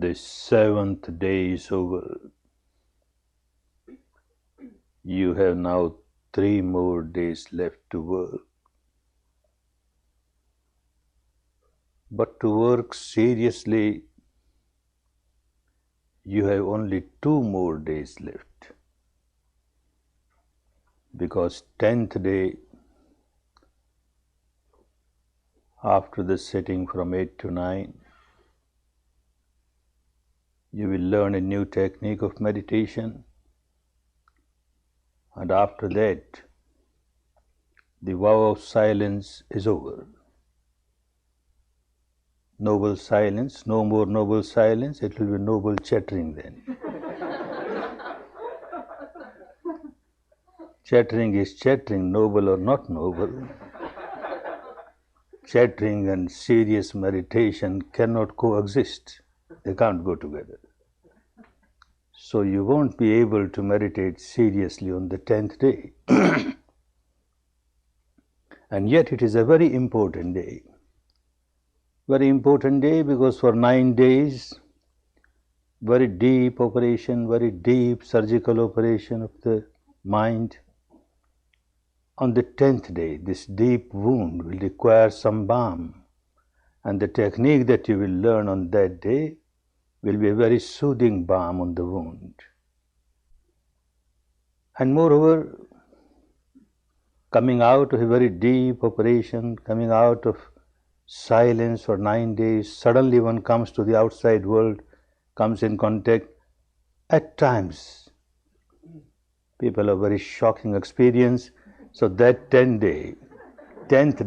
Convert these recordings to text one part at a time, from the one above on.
The seventh day is over. You have now 3 more days left to work. But to work seriously, you have only 2 more days left. Because 10th day, after the sitting from 8 to 9, you will learn a new technique of meditation. And after that, the vow of silence is over. Noble silence, no more noble silence, it will be noble chattering then. Chattering is chattering, noble or not noble. Chattering and serious meditation cannot coexist. They can't go together. So you won't be able to meditate seriously on the 10th day. And yet it is a very important day. Very important day because for 9 days, very deep operation, very deep surgical operation of the mind. On the 10th day, this deep wound will require some balm, and the technique that you will learn on that day will be a very soothing balm on the wound. And moreover, coming out of a very deep operation, coming out of silence for 9 days, suddenly one comes to the outside world, comes in contact. At times, people have very shocking experience. So that 10th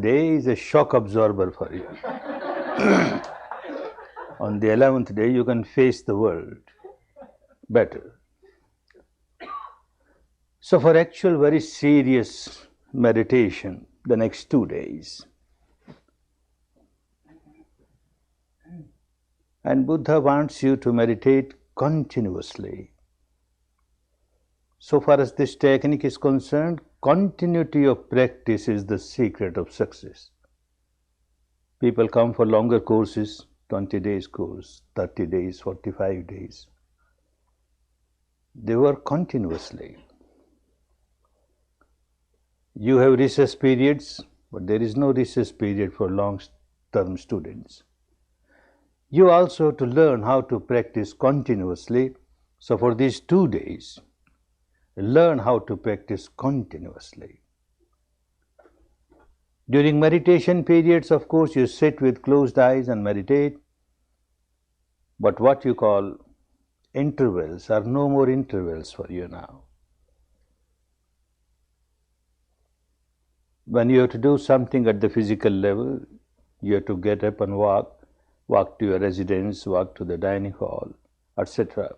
day is a shock absorber for you. On the 11th day, you can face the world better. So for actual very serious meditation, the next 2 days. And Buddha wants you to meditate continuously. So far as this technique is concerned, continuity of practice is the secret of success. People come for longer courses, 20 days course, 30 days, 45 days. They work continuously. You have recess periods, but there is no recess period for long-term students. You also have to learn how to practice continuously. So for these 2 days, learn how to practice continuously. During meditation periods, of course, you sit with closed eyes and meditate. But what you call intervals are no more intervals for you now. When you have to do something at the physical level, you have to get up and walk to your residence, walk to the dining hall, etc.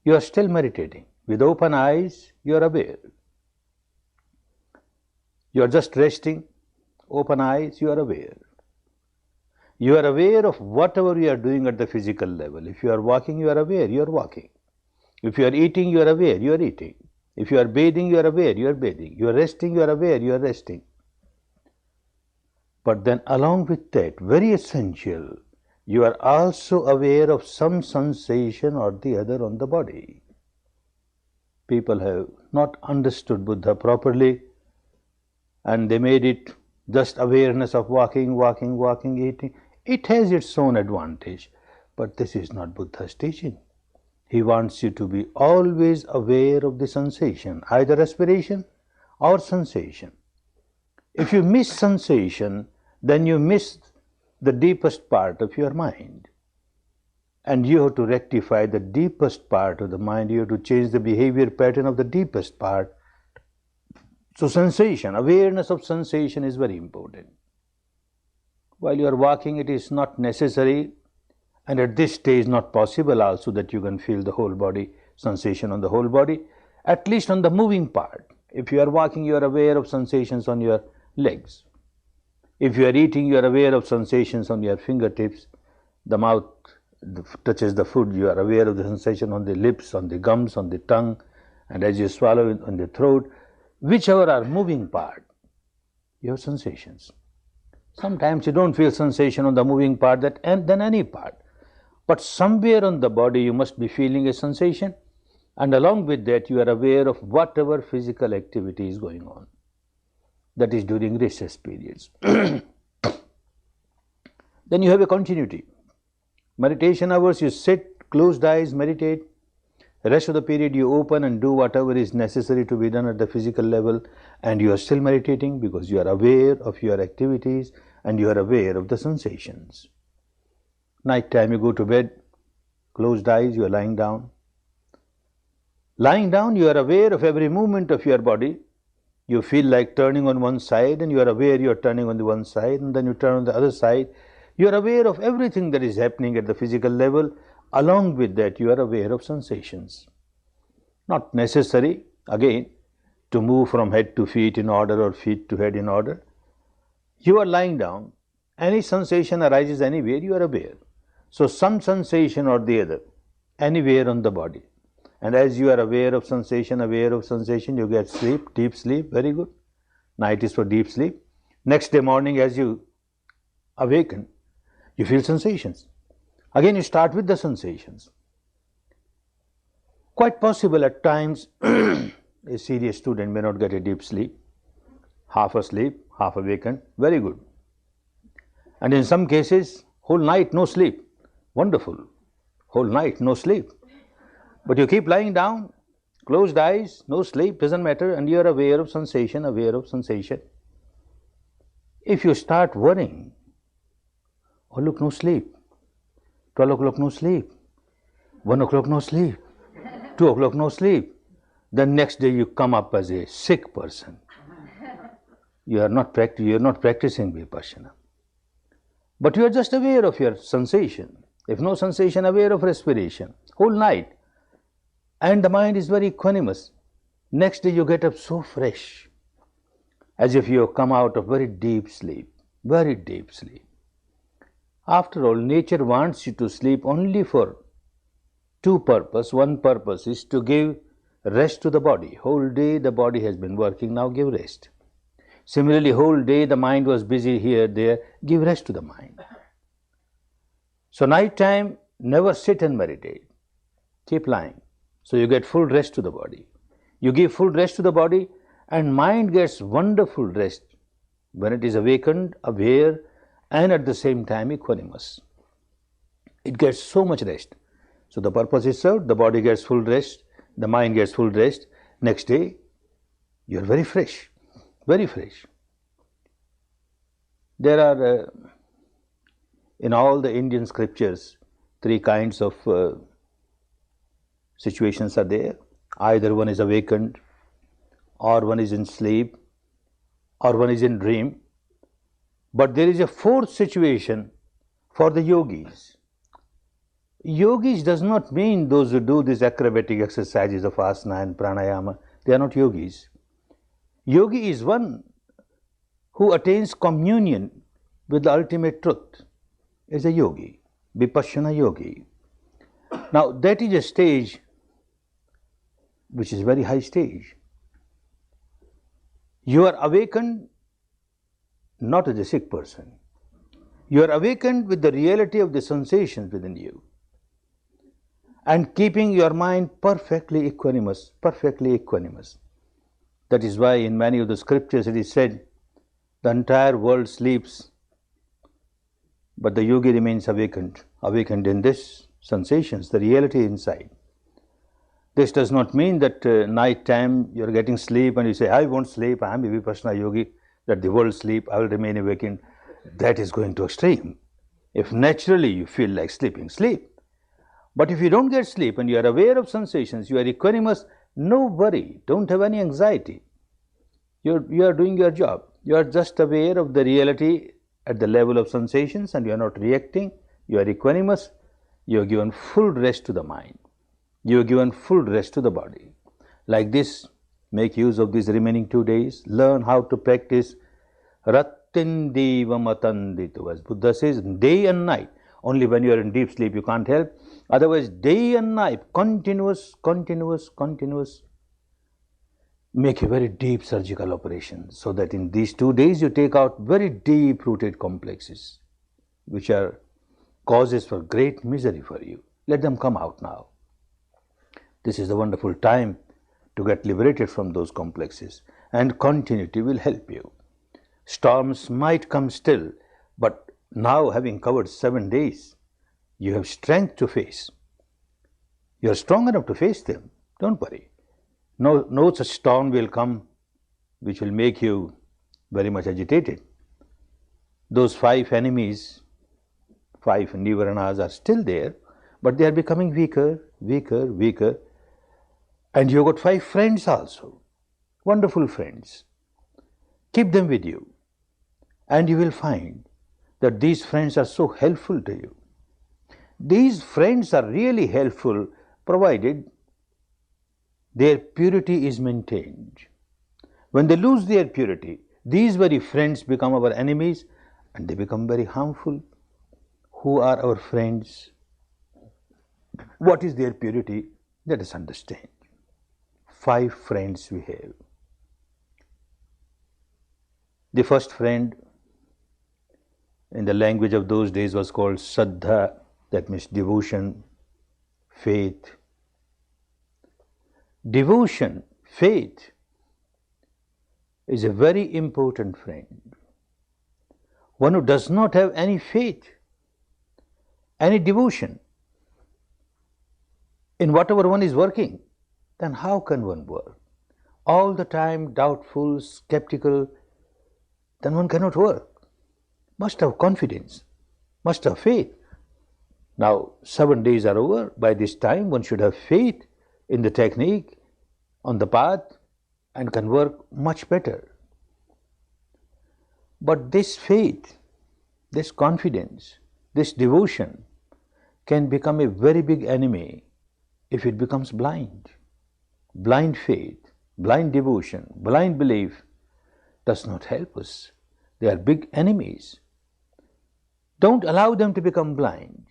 You are still meditating. With open eyes, you are aware. You are just resting, open eyes, you are aware. You are aware of whatever you are doing at the physical level. If you are walking, you are aware, you are walking. If you are eating, you are aware, you are eating. If you are bathing, you are aware, you are bathing. You are resting, you are aware, you are resting. But then along with that, very essential, you are also aware of some sensation or the other on the body. People have not understood Buddha properly, and they made it just awareness of walking, eating. It has its own advantage, but this is not Buddha's teaching. He wants you to be always aware of the sensation, either respiration or sensation. If you miss sensation, then you miss the deepest part of your mind. And you have to rectify the deepest part of the mind. You have to change the behavior pattern of the deepest part. So sensation, awareness of sensation is very important. While you are walking, it is not necessary, and at this stage not possible also that you can feel the whole body, sensation on the whole body, at least on the moving part. If you are walking, you are aware of sensations on your legs. If you are eating, you are aware of sensations on your fingertips. The mouth touches the food, you are aware of the sensation on the lips, on the gums, on the tongue, and as you swallow it on the throat. Whichever are moving part, you have sensations. Sometimes you don't feel sensation on the moving part than any part. But somewhere on the body you must be feeling a sensation, and along with that you are aware of whatever physical activity is going on. That is during recess periods. Then you have a continuity. Meditation hours, you sit, closed eyes, meditate. The rest of the period you open and do whatever is necessary to be done at the physical level, and you are still meditating because you are aware of your activities and you are aware of the sensations. Night time you go to bed, closed eyes, you are lying down. Lying down, you are aware of every movement of your body. You feel like turning on one side and you are aware you are turning on the one side, and then you turn on the other side. You are aware of everything that is happening at the physical level. Along with that, you are aware of sensations. Not necessary, again, to move from head to feet in order or feet to head in order. You are lying down. Any sensation arises anywhere, you are aware. So some sensation or the other, anywhere on the body. And as you are aware of sensation, you get sleep, deep sleep, very good. Night is for deep sleep. Next day morning as you awaken, you feel sensations. Again you start with the sensations. Quite possible at times a serious student may not get a deep sleep, half asleep, half awakened, very good. And in some cases, whole night no sleep, wonderful, whole night no sleep. But you keep lying down, closed eyes, no sleep, doesn't matter, and you are aware of sensation, If you start worrying, oh look, no sleep, 12 o'clock no sleep, 1 o'clock no sleep, 2 o'clock no sleep, then next day you come up as a sick person. You are not practicing Vipassana. But you are just aware of your sensation. If no sensation, aware of respiration, whole night. And the mind is very equanimous. Next day you get up so fresh, as if you have come out of very deep sleep, very deep sleep. After all, nature wants you to sleep only for two purposes. One purpose is to give rest to the body. Whole day the body has been working, now give rest. Similarly, whole day the mind was busy here, there, give rest to the mind. So night time, never sit and meditate. Keep lying. So you get full rest to the body. You give full rest to the body and mind gets wonderful rest when it is awakened, aware, and at the same time equanimous. It gets so much rest. So the purpose is served, the body gets full rest, the mind gets full rest. Next day, you are very fresh, very fresh. There are, in all the Indian scriptures, three kinds of situations are there. Either one is awakened, or one is in sleep, or one is in dream. But there is a fourth situation for the yogis. Yogis does not mean those who do these acrobatic exercises of asana and pranayama. They are not yogis. Yogi is one who attains communion with the ultimate truth, is a yogi, Vipassana yogi. Now that is a stage which is very high stage. You are awakened not as a sick person. You are awakened with the reality of the sensations within you and keeping your mind perfectly equanimous, perfectly equanimous. That is why in many of the scriptures it is said, the entire world sleeps, but the yogi remains awakened, awakened in this sensations, the reality inside. This does not mean that night time you are getting sleep and you say, I won't sleep, I am a Vipassana yogi, that the world sleep, I will remain awakened. That is going to extreme. If naturally you feel like sleeping, sleep. But if you don't get sleep and you are aware of sensations, you are equanimous, no worry, don't have any anxiety. You are doing your job. You are just aware of the reality at the level of sensations and you are not reacting. You are equanimous. You are given full rest to the mind. You are given full rest to the body. Like this, make use of these remaining 2 days. Learn how to practice Rattindivam Atanditu. As Buddha says, day and night. Only when you are in deep sleep you can't help. Otherwise, day and night, continuous. Make a very deep surgical operation so that in these 2 days you take out very deep rooted complexes which are causes for great misery for you. Let them come out now. This is a wonderful time to get liberated from those complexes, and continuity will help you. Storms might come still, but now having covered 7 days, you have strength to face. You are strong enough to face them. Don't worry. No such storm will come which will make you very much agitated. Those 5 enemies, 5 nivaranas are still there, but they are becoming weaker, weaker, weaker. And you have got 5 friends also, wonderful friends. Keep them with you, and you will find that these friends are so helpful to you. These friends are really helpful provided their purity is maintained. When they lose their purity, these very friends become our enemies and they become very harmful. Who are our friends? What is their purity? Let us understand. 5 friends we have. The first friend in the language of those days was called Saddha, that means devotion, faith. Devotion, faith is a very important friend. One who does not have any faith, any devotion in whatever one is working, then how can one work? All the time doubtful, skeptical, then one cannot work. Must have confidence, must have faith. Now 7 days are over. By this time one should have faith in the technique, on the path, and can work much better. But this faith, this confidence, this devotion can become a very big enemy if it becomes blind. Blind faith, blind devotion, blind belief does not help us. They are big enemies. Don't allow them to become blind.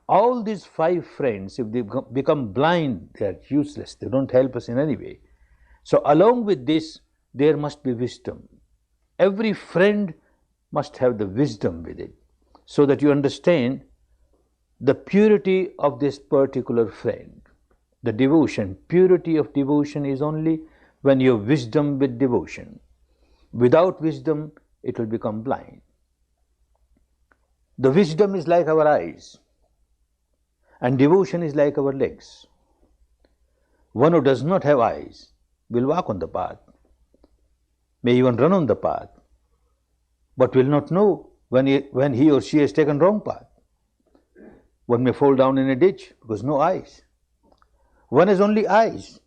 All these 5 friends, if they become blind, they are useless. They don't help us in any way. So along with this, there must be wisdom. Every friend must have the wisdom with it, so that you understand the purity of this particular friend. The devotion, purity of devotion is only when you have wisdom with devotion. Without wisdom, it will become blind. The wisdom is like our eyes, and devotion is like our legs. One who does not have eyes will walk on the path, may even run on the path, but will not know when he or she has taken wrong path. One may fall down in a ditch because no eyes. One has only eyes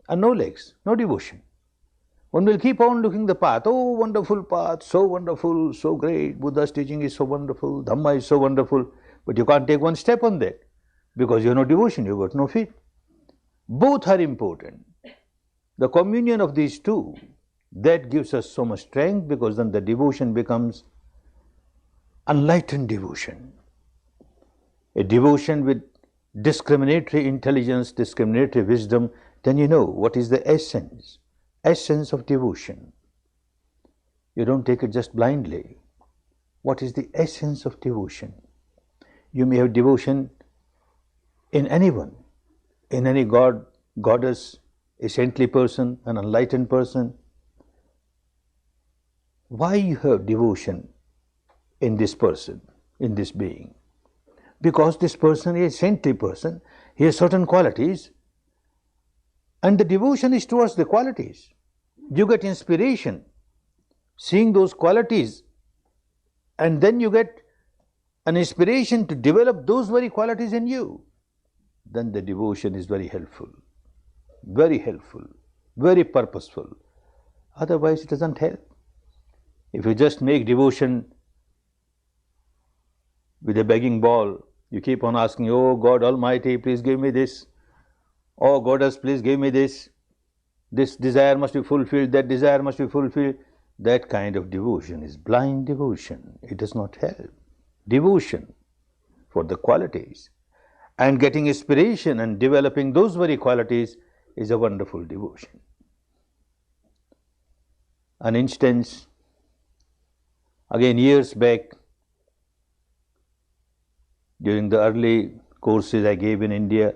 and no legs, no devotion. One will keep on looking the path. Oh, wonderful path, so wonderful, so great. Buddha's teaching is so wonderful, Dhamma is so wonderful. But you can't take one step on that because you have no devotion, you have got no faith. Both are important. The communion of these two, that gives us so much strength, because then the devotion becomes enlightened devotion. A devotion with discriminatory intelligence, discriminatory wisdom, then you know what is the essence of devotion. You don't take it just blindly. What is the essence of devotion? You may have devotion in anyone, in any god, goddess, a saintly person, an enlightened person. Why you have devotion in this person, in this being? Because this person is a saintly person, he has certain qualities, and the devotion is towards the qualities. You get inspiration seeing those qualities, and then you get an inspiration to develop those very qualities in you. Then the devotion is very helpful, very purposeful. Otherwise it doesn't help. If you just make devotion with a begging bowl, you keep on asking, oh God Almighty, please give me this. Oh Goddess, please give me this. This desire must be fulfilled, that desire must be fulfilled. That kind of devotion is blind devotion. It does not help. Devotion for the qualities and getting inspiration and developing those very qualities is a wonderful devotion. An instance, again years back, during the early courses I gave in India,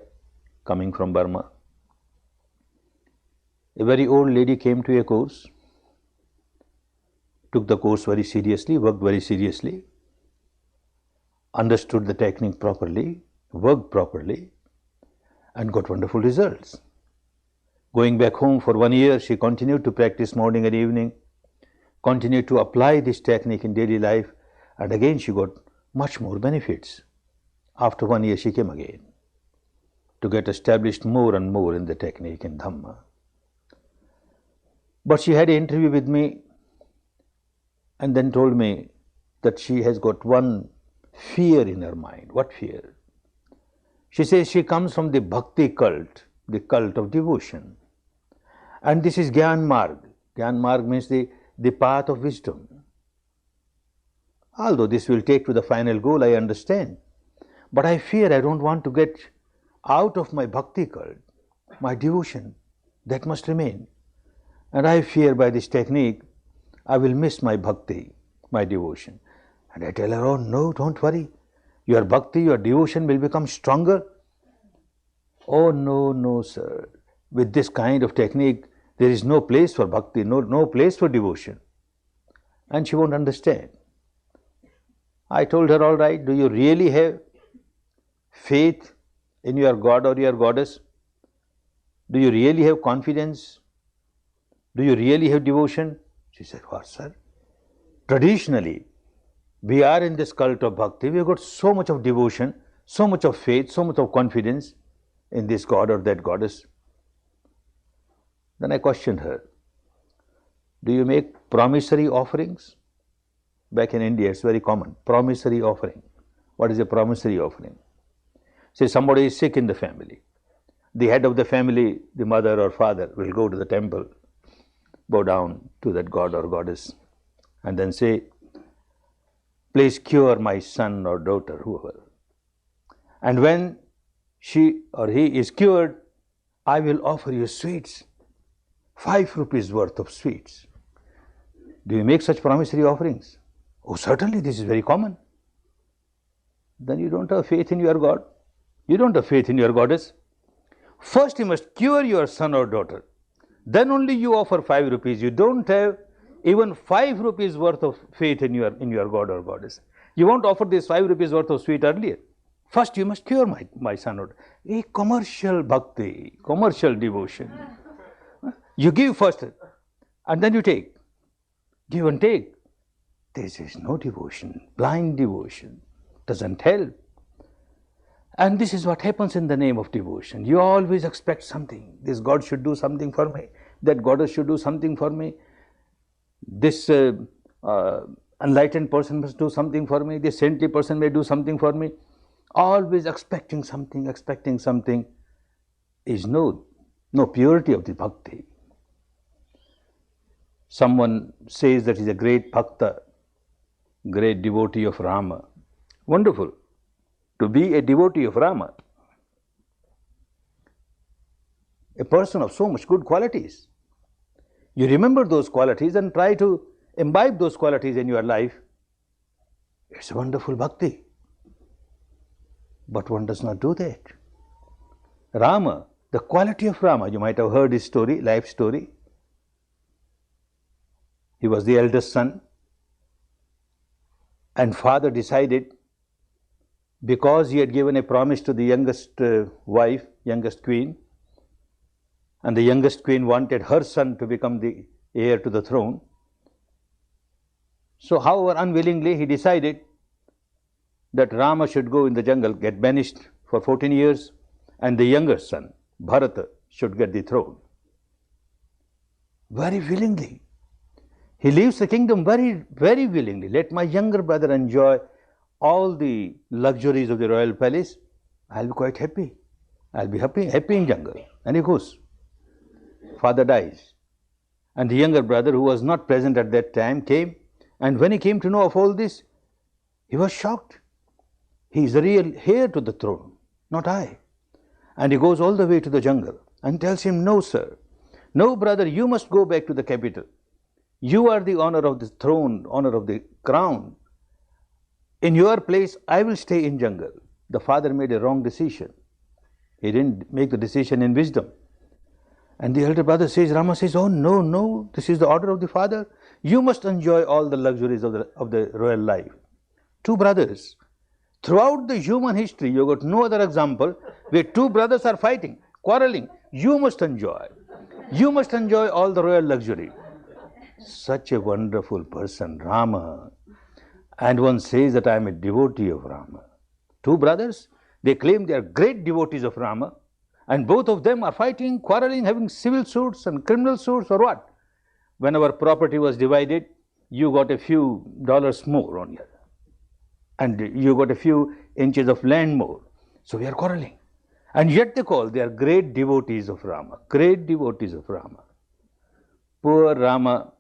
coming from Burma. A very old lady came to a course, took the course very seriously, worked very seriously, understood the technique properly, worked properly, and got wonderful results. Going back home for 1 year, she continued to practice morning and evening, continued to apply this technique in daily life, and again she got much more benefits. After 1 year, she came again to get established more and more in the technique in Dhamma. But she had an interview with me and then told me that she has got one fear in her mind. What fear? She says she comes from the Bhakti cult, the cult of devotion. And this is Gyan Marg. Gyan Marg means the path of wisdom. Although this will take to the final goal, I understand. But I fear I don't want to get out of my Bhakti cult, my devotion, that must remain. And I fear by this technique, I will miss my Bhakti, my devotion. And I tell her, oh no, don't worry. Your Bhakti, your devotion will become stronger. Oh no, no sir. With this kind of technique, there is no place for Bhakti, no place for devotion. And she won't understand. I told her, all right, do you really have faith in your God or your goddess? Do you really have confidence? Do you really have devotion? She said, what, sir? Traditionally, we are in this cult of Bhakti. We have got so much of devotion, so much of faith, so much of confidence in this God or that goddess. Then I questioned her, do you make promissory offerings? Back in India, it's very common, promissory offering. What is a promissory offering? Say somebody is sick in the family. The head of the family, the mother or father, will go to the temple, bow down to that god or goddess, and then say, please cure my son or daughter, whoever. And when she or he is cured, I will offer you sweets, 5 rupees worth of sweets. Do you make such promissory offerings? Oh, certainly, this is very common. Then you don't have faith in your God. You don't have faith in your goddess. First, you must cure your son or daughter. Then only you offer 5 rupees. You don't have even 5 rupees worth of faith in your God or goddess. You won't offer this 5 rupees worth of sweet earlier. First, you must cure my son or daughter. A commercial bhakti, commercial devotion. You give first, and then you take. Give and take. This is no devotion. Blind devotion doesn't help. And this is what happens in the name of devotion. You always expect something. This God should do something for me. That goddess should do something for me. This enlightened person must do something for me. This saintly person may do something for me. Always expecting something is no purity of the bhakti. Someone says that he is a great bhakta, great devotee of Rama. Wonderful. To be a devotee of Rama, a person of so much good qualities. You remember those qualities and try to imbibe those qualities in your life. It's a wonderful bhakti. But one does not do that. Rama, the quality of Rama, you might have heard his story, life story. He was the eldest son, and father decided, because he had given a promise to the youngest wife, youngest queen, and the youngest queen wanted her son to become the heir to the throne. So, however, unwillingly, he decided that Rama should go in the jungle, get banished for 14 years, and the younger son, Bharata, should get the throne. Very willingly. He leaves the kingdom very, very willingly. Let my younger brother enjoy all the luxuries of the royal palace. I'll be quite happy. I'll be happy in jungle. And he goes. Father dies. And the younger brother, who was not present at that time, came. And when he came to know of all this, he was shocked. He is the real heir to the throne, not I. And he goes all the way to the jungle and tells him, no, sir. No, brother, you must go back to the capital. You are the honor of the throne, honor of the crown. In your place, I will stay in jungle. The father made a wrong decision. He didn't make the decision in wisdom. And the elder brother says, Rama says, oh no, no, this is the order of the father. You must enjoy all the luxuries of the royal life. Two brothers. Throughout the human history, you got no other example where two brothers are fighting, quarreling. You must enjoy. You must enjoy all the royal luxury. Such a wonderful person, Rama. And one says that I am a devotee of Rama. Two brothers, they claim they are great devotees of Rama, and both of them are fighting, quarreling, having civil suits and criminal suits, or what? When our property was divided, you got a few dollars more on you, and you got a few inches of land more. So we are quarreling. And yet they are great devotees of Rama, great devotees of Rama. Poor Rama,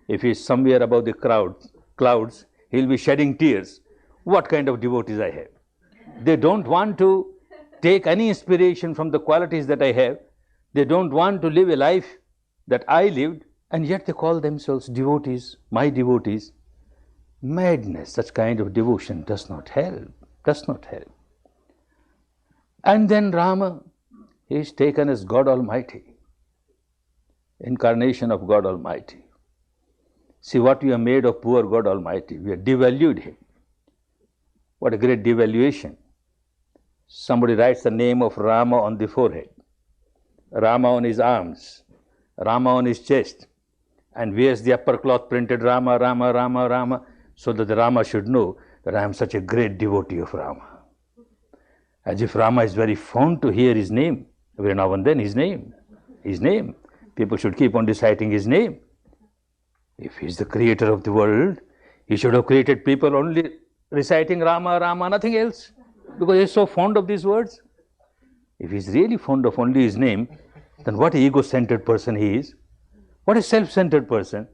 if he is somewhere above the clouds, he will be shedding tears. What kind of devotees I have? They don't want to take any inspiration from the qualities that I have. They don't want to live a life that I lived, and yet they call themselves devotees, my devotees. Madness, such kind of devotion does not help, does not help. And then Rama, he is taken as God Almighty, incarnation of God Almighty. See what we have made of poor God Almighty. We have devalued him. What a great devaluation. Somebody writes the name of Rama on the forehead, Rama on his arms, Rama on his chest, and wears the upper cloth printed Rama, Rama, Rama, Rama, so that the Rama should know that I am such a great devotee of Rama. As if Rama is very fond to hear his name, every now and then his name. People should keep on reciting his name. If he is the creator of the world, he should have created people only reciting Rama, Rama, nothing else, because he is so fond of these words. If he is really fond of only his name, then what an ego-centered person he is. What a self-centered person.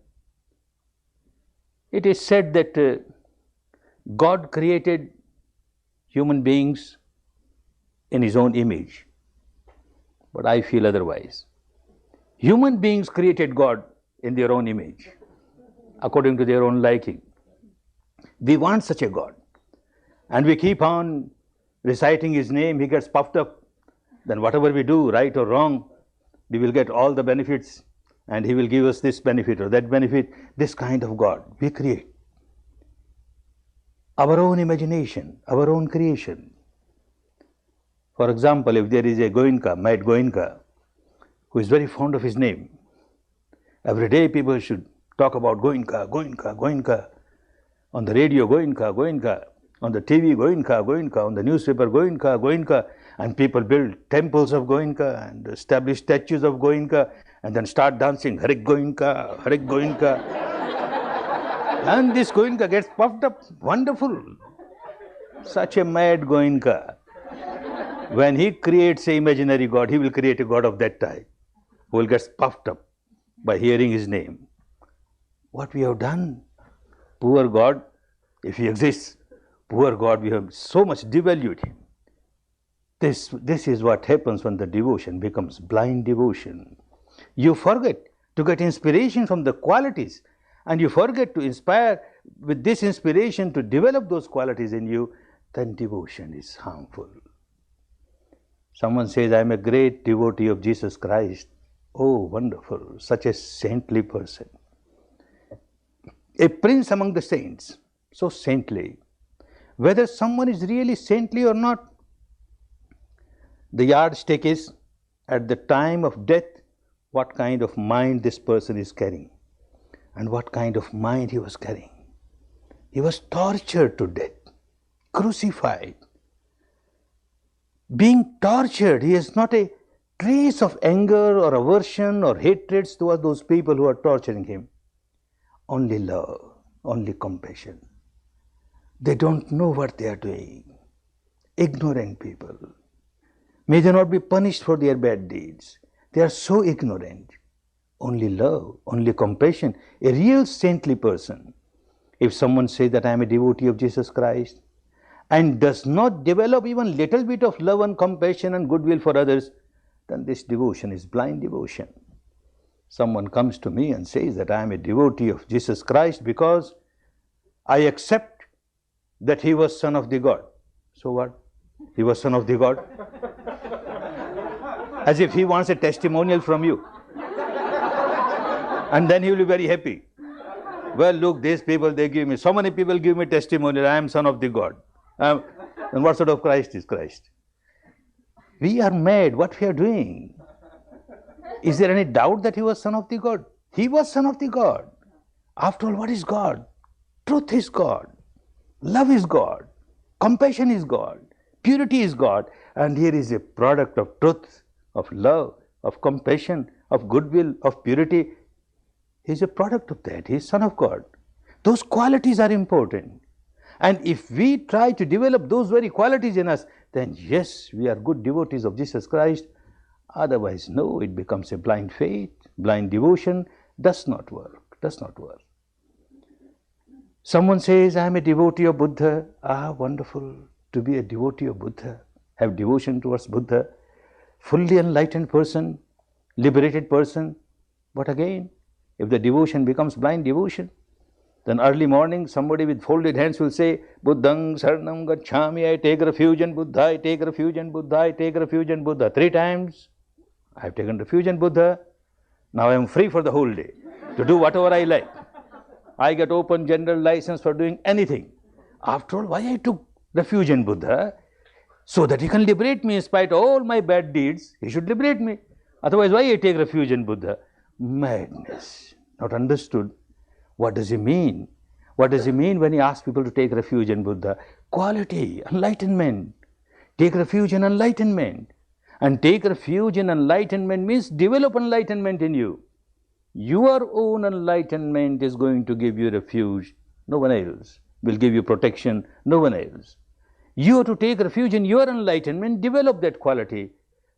It is said that God created human beings in his own image, but I feel otherwise. Human beings created God in their own image, according to their own liking. We want such a God, and we keep on reciting his name. He gets puffed up. Then whatever we do, right or wrong, we will get all the benefits, and he will give us this benefit or that benefit. This kind of God we create. Our own imagination, our own creation. For example, if there is a Goenka, mad Goenka, who is very fond of his name, every day people should talk about Goenka, Goenka, Goenka. On the radio, Goenka, Goenka. On the TV, Goenka, Goenka. On the newspaper, Goenka, Goenka. And people build temples of Goenka and establish statues of Goenka and then start dancing Harik Goenka, Harik Goenka. And this Goenka gets puffed up. Wonderful. Such a mad Goenka. When he creates an imaginary God, he will create a God of that type who will get puffed up by hearing his name. What we have done? Poor God, if he exists, poor God, we have so much devalued him. This is what happens when the devotion becomes blind devotion. You forget to get inspiration from the qualities, and you forget to inspire with this inspiration to develop those qualities in you, then devotion is harmful. Someone says, I am a great devotee of Jesus Christ. Oh, wonderful, such a saintly person. A prince among the saints, so saintly. Whether someone is really saintly or not, the yardstick is at the time of death, what kind of mind this person is carrying and what kind of mind he was carrying. He was tortured to death, crucified. Being tortured, he has not a trace of anger or aversion or hatred towards those people who are torturing him. Only love, only compassion. They don't know what they are doing. Ignorant people. May they not be punished for their bad deeds. They are so ignorant. Only love, only compassion. A real saintly person. If someone says that I am a devotee of Jesus Christ and does not develop even little bit of love and compassion and goodwill for others, then this devotion is blind devotion. Someone comes to me and says that I am a devotee of Jesus Christ because I accept that he was Son of the God. So what? He was son of the God. As if he wants a testimonial from you. And then he will be very happy. Well, look, these people, they give me, so many people give me testimonial, I am son of the God. And what sort of Christ is Christ? We are mad, what we are doing? Is there any doubt that he was son of the God? He was son of the God. After all, what is God? Truth is God. Love is God. Compassion is God. Purity is God. And here is a product of truth, of love, of compassion, of goodwill, of purity. He is a product of that. He is son of God. Those qualities are important. And if we try to develop those very qualities in us, then yes, we are good devotees of Jesus Christ. Otherwise, no, it becomes a blind faith, blind devotion. Does not work, does not work. Someone says, I am a devotee of Buddha. Ah, wonderful to be a devotee of Buddha. Have devotion towards Buddha. Fully enlightened person, liberated person. But again, if the devotion becomes blind devotion, then early morning somebody with folded hands will say, Buddhang Saranam Gacchami, I take refuge in Buddha, I take refuge in Buddha, I take refuge in Buddha. 3 times I have taken refuge in Buddha. Now I am free for the whole day to do whatever I like. I get open general license for doing anything. After all, why I took refuge in Buddha? So that he can liberate me in spite of all my bad deeds. He should liberate me. Otherwise, why I take refuge in Buddha? Madness. Not understood. What does he mean? What does he mean when he asks people to take refuge in Buddha? Quality, enlightenment. Take refuge in enlightenment. And take refuge in enlightenment means develop enlightenment in you. Your own enlightenment is going to give you refuge. No one else will give you protection. No one else. You have to take refuge in your enlightenment, develop that quality.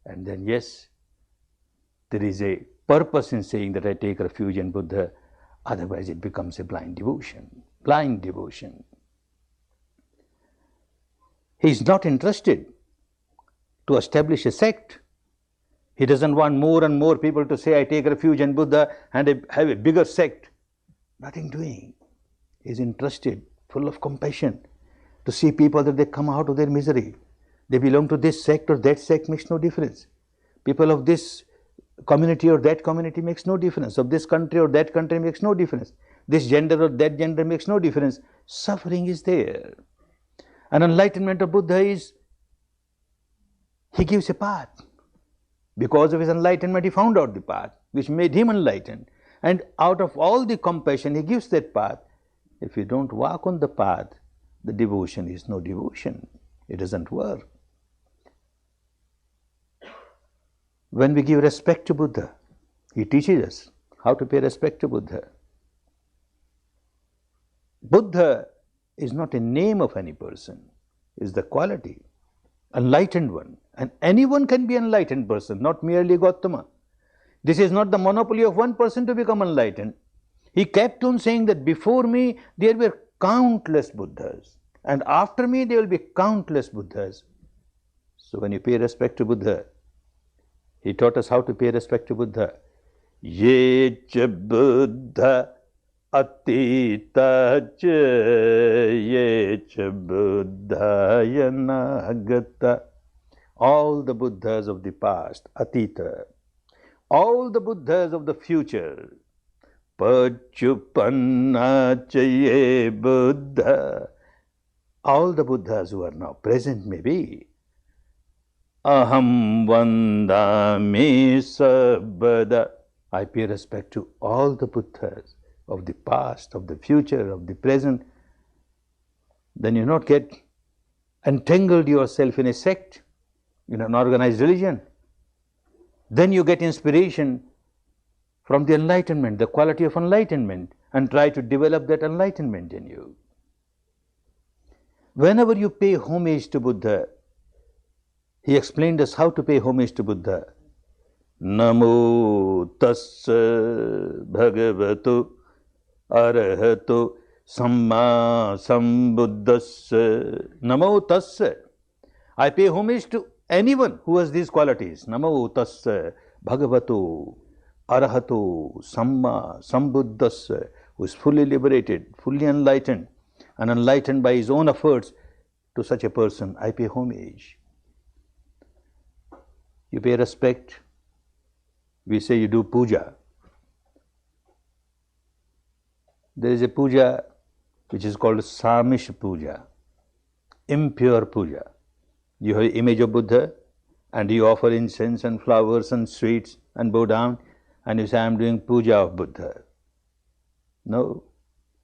And then yes, there is a purpose in saying that I take refuge in Buddha. Otherwise it becomes a blind devotion. Blind devotion. He is not interested to establish a sect. He doesn't want more and more people to say, I take refuge in Buddha and have a bigger sect. Nothing doing. He is interested, full of compassion, to see people that they come out of their misery. They belong to this sect or that sect makes no difference. People of this community or that community makes no difference. Of this country or that country makes no difference. This gender or that gender makes no difference. Suffering is there. And enlightenment of Buddha is, he gives a path. Because of his enlightenment, he found out the path, which made him enlightened. And out of all the compassion, he gives that path. If you don't walk on the path, the devotion is no devotion. It doesn't work. When we give respect to Buddha, he teaches us how to pay respect to Buddha. Buddha is not a name of any person, it is the quality, enlightened one. And anyone can be an enlightened person, not merely Gautama. This is not the monopoly of one person to become enlightened. He kept on saying that before me there were countless Buddhas, and after me there will be countless Buddhas. So when you pay respect to Buddha, he taught us how to pay respect to Buddha. Ye cha Buddha atita cha ye cha Buddha yanagata. All the Buddhas of the past, atita. All the Buddhas of the future, pachupanna cha ye Buddha. All the Buddhas who are now present may be. Aham vandami sabada. I pay respect to all the Buddhas of the past, of the future, of the present. Then you not get entangled yourself in a sect, in an organized religion. Then you get inspiration from the enlightenment, the quality of enlightenment, and try to develop that enlightenment in you. Whenever you pay homage to Buddha, he explained us how to pay homage to Buddha. Namo tassa bhagavato arahato samma sambuddhassa. Namo tassa. I pay homage to anyone who has these qualities. Namo tassa bhagavato arahato samma sambuddhassa, who is fully liberated, fully enlightened, and enlightened by his own efforts, to such a person, I pay homage. You pay respect. We say you do puja. There is a puja which is called Samish puja, impure puja. You have an image of Buddha and you offer incense and flowers and sweets and bow down and you say, I am doing puja of Buddha. No.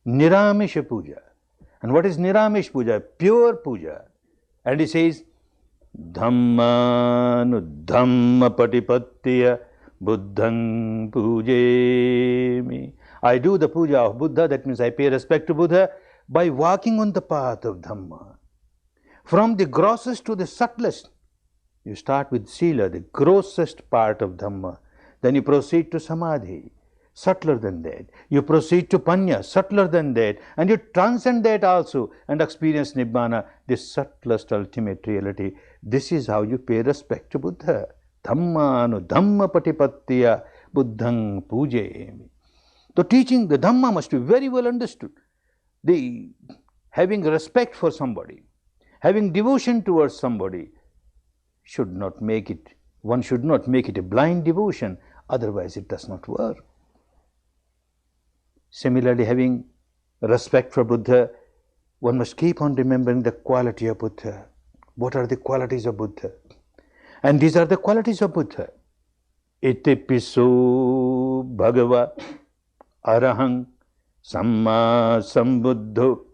Niramisha puja. And what is Niramish puja? Pure puja. And he says, Dhammanu Dhamma Patipattiya Buddhang Pujemi. I do the puja of Buddha, that means I pay respect to Buddha by walking on the path of Dhamma. From the grossest to the subtlest. You start with Sila, the grossest part of Dhamma. Then you proceed to Samadhi, subtler than that. You proceed to Panya, subtler than that. And you transcend that also and experience Nibbana, the subtlest ultimate reality. This is how you pay respect to Buddha. Dhammanu Dhamma Patipattiya Buddhang Pujemi. The teaching, the Dhamma must be very well understood. The having respect for somebody, having devotion towards somebody should not make it, one should not make it a blind devotion, otherwise it does not work. Similarly, having respect for Buddha, one must keep on remembering the quality of Buddha. What are the qualities of Buddha? And these are the qualities of Buddha. Itipiso Bhagava Arahang Samma Sambuddho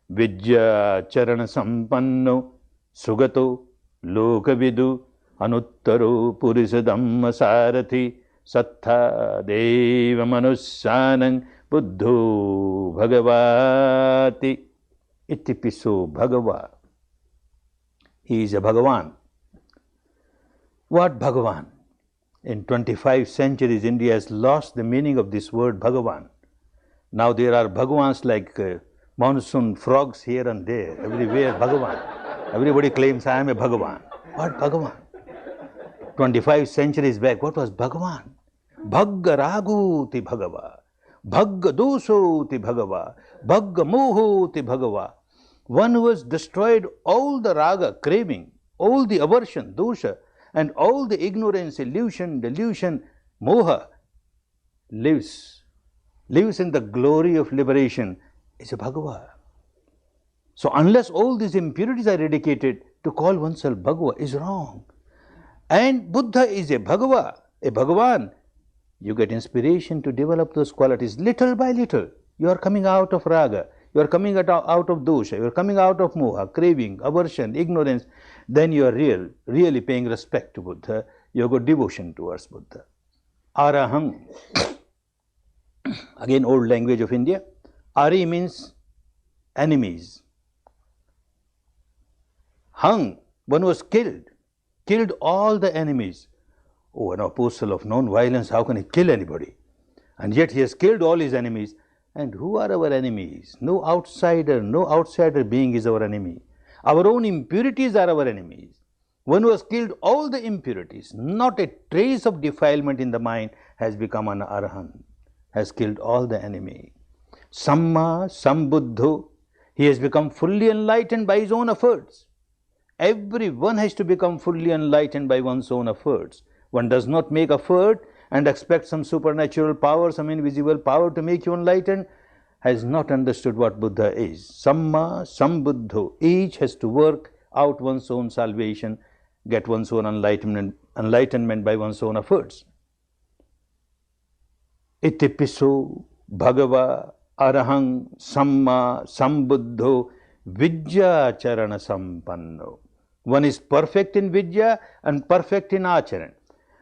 Vidya Charana Sampanno Sugato Lokavidu Anuttaro Purisa Dhamma Sarathi Sattha Deva Manussanang Buddho Bhagavati. Itipiso Bhagava. He is a Bhagavan. What Bhagavan? In 25 centuries, India has lost the meaning of this word Bhagavan. Now there are Bhagavans like monsoon frogs here and there, everywhere Bhagavan. Everybody claims I am a Bhagavan. What Bhagavan? 25 centuries back, what was Bhagavan? Bhagga Raguti Bhagava, Bhagga Dosoti Bhagava, Bhagga Mohoti Bhagava. One who has destroyed all the raga, craving, all the aversion, dosha, and all the ignorance, illusion, delusion, moha, lives in the glory of liberation, is a Bhagava. So unless all these impurities are eradicated, to call oneself Bhagava is wrong. And Buddha is a Bhagava, a Bhagavan. You get inspiration to develop those qualities little by little. You are coming out of raga, you are coming out of dosha, you are coming out of moha, craving, aversion, ignorance. Then you are really paying respect to Buddha. You have got devotion towards Buddha. Araham. Again, old language of India. Ari means enemies. Hung, one was killed all the enemies. Oh, an apostle of non-violence, how can he kill anybody? And yet he has killed all his enemies. And who are our enemies? No outsider being is our enemy. Our own impurities are our enemies. One who has killed all the impurities, not a trace of defilement in the mind, has become an Arahant, has killed all the enemy. Samma Sambuddho, he has become fully enlightened by his own efforts. Everyone has to become fully enlightened by one's own efforts. One does not make effort and expect some supernatural power, some invisible power to make you enlightened, has not understood what Buddha is. Samma Sambuddho, each has to work out one's own salvation, get one's own enlightenment by one's own efforts. Itipiso Bhagava Arahang Samma Sambuddho Vidya Charana Sampanno. One is perfect in Vidya and perfect in Acharan.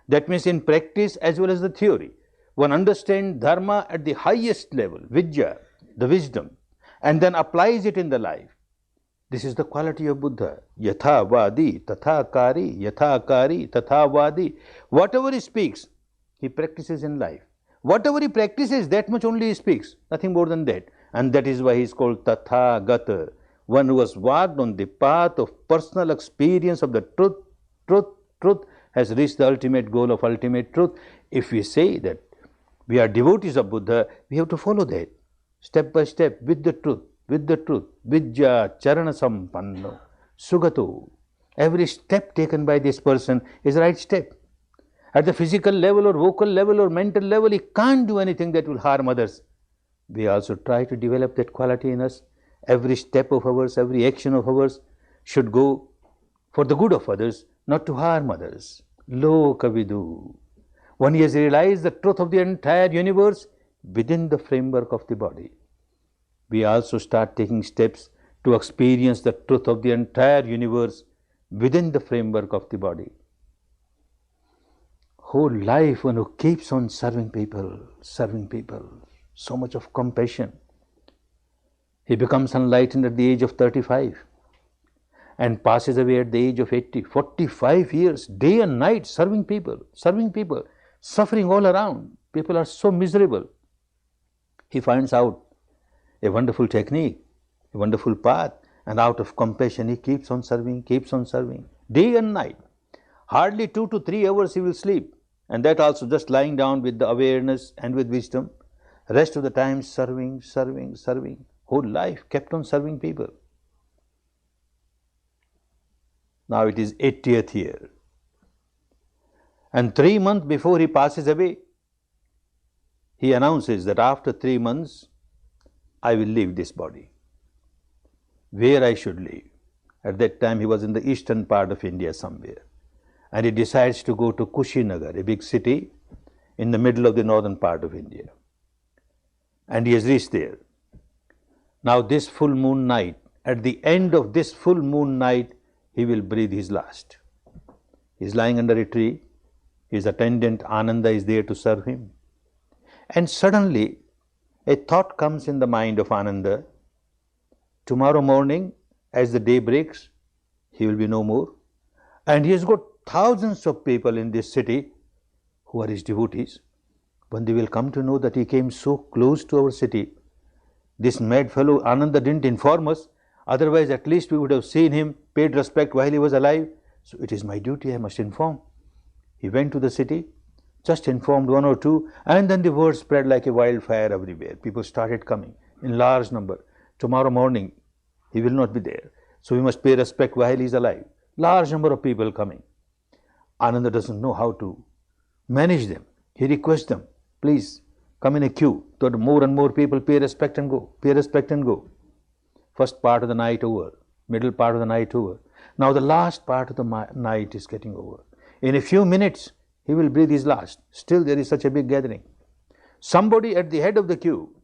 That means in practice as well as the theory. One understands Dharma at the highest level, Vidya, the wisdom, and then applies it in the life. This is the quality of Buddha. Yatha Vadi, Tatha Kari, Yatha Kari, Tatha Vadi. Whatever he speaks, he practices in life. Whatever he practices, that much only he speaks, nothing more than that. And that is why he is called Tathagata, one who has walked on the path of personal experience of the truth, has reached the ultimate goal of ultimate truth. If we say that we are devotees of Buddha, we have to follow that, step by step, with the truth, Vidya Charana Sampanno. Sugato. Every step taken by this person is the right step. At the physical level or vocal level or mental level, he can't do anything that will harm others. We also try to develop that quality in us. Every step of ours, every action of ours should go for the good of others, not to harm others. Lokavidu. When he has realized the truth of the entire universe within the framework of the body, we also start taking steps to experience the truth of the entire universe within the framework of the body. Whole life one who keeps on serving people, so much of compassion. He becomes enlightened at the age of 35 and passes away at the age of 80. 45 years, day and night, serving people, suffering all around. People are so miserable. He finds out a wonderful technique, a wonderful path, and out of compassion he keeps on serving, day and night. Hardly 2 to 3 hours he will sleep, and that also just lying down with the awareness and with wisdom. Rest of the time serving. Whole life kept on serving people. Now it is 80th year. And 3 months before he passes away, he announces that after 3 months, I will leave this body. Where I should live? At that time he was in the eastern part of India somewhere. And he decides to go to Kushinagar, a big city in the middle of the northern part of India. And he has reached there. Now this full moon night, at the end of this full moon night, he will breathe his last. He is lying under a tree. His attendant Ananda is there to serve him. And suddenly a thought comes in the mind of Ananda. Tomorrow morning, as the day breaks, he will be no more. And he has got thousands of people in this city who are his devotees. When they will come to know that he came so close to our city, this mad fellow Ananda didn't inform us, otherwise at least we would have seen him, paid respect while he was alive. So it is my duty, I must inform. He went to the city, just informed 1 or 2, and then the word spread like a wildfire everywhere. People started coming in large number. Tomorrow morning, he will not be there. So we must pay respect while he is alive. Large number of people coming. Ananda doesn't know how to manage them. He requests them, please come in a queue. So more and more people pay respect and go. First part of the night over, middle part of the night over. Now the last part of the night is getting over. In a few minutes, he will breathe his last. Still there is such a big gathering. Somebody at the head of the queue,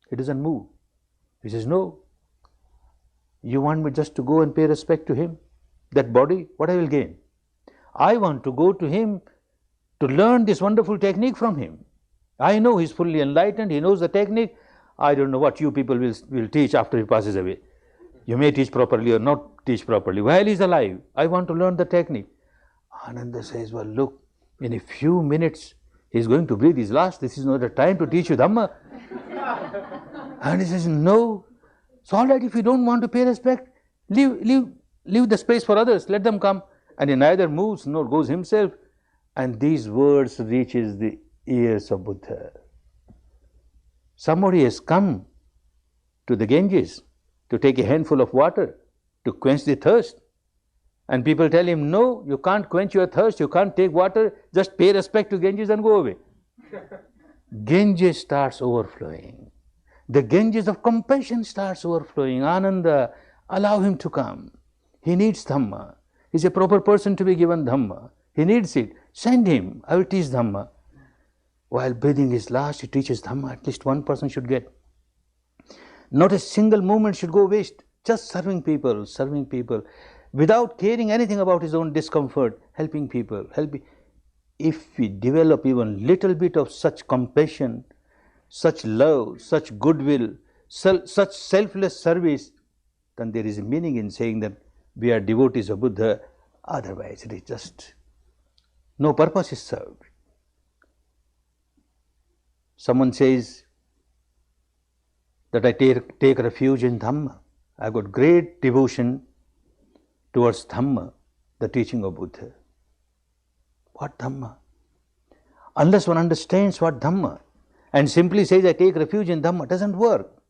he doesn't move. He says, no, you want me just to go and pay respect to him? That body, what I will gain? I want to go to him to learn this wonderful technique from him. I know he's fully enlightened, he knows the technique. I don't know what you people will teach after he passes away. You may teach properly or not teach properly. While he's alive, I want to learn the technique. Ananda says, well, look, in a few minutes, he's going to breathe his last. This is not the time to teach you Dhamma. And he says, no, it's all right if you don't want to pay respect. Leave the space for others. Let them come. And he neither moves nor goes himself. And these words reaches the ears of Buddha. Somebody has come to the Ganges to take a handful of water to quench the thirst. And people tell him, no, you can't quench your thirst, you can't take water, just pay respect to Ganges and go away. Ganges starts overflowing. The Ganges of compassion starts overflowing. Ananda, allow him to come. He needs Dhamma. He's a proper person to be given Dhamma. He needs it. Send him. I will teach Dhamma. While breathing his last, he teaches Dhamma. At least one person should get. Not a single moment should go waste. Just serving people, without caring anything about his own discomfort, helping people. If we develop even little bit of such compassion, such love, such goodwill, such selfless service, then there is a meaning in saying that we are devotees of Buddha. Otherwise, it is just no purpose is served. Someone says that I take refuge in Dhamma. I got great devotion towards Dhamma, the teaching of Buddha. What Dhamma? Unless one understands what Dhamma and simply says I take refuge in Dhamma, doesn't work.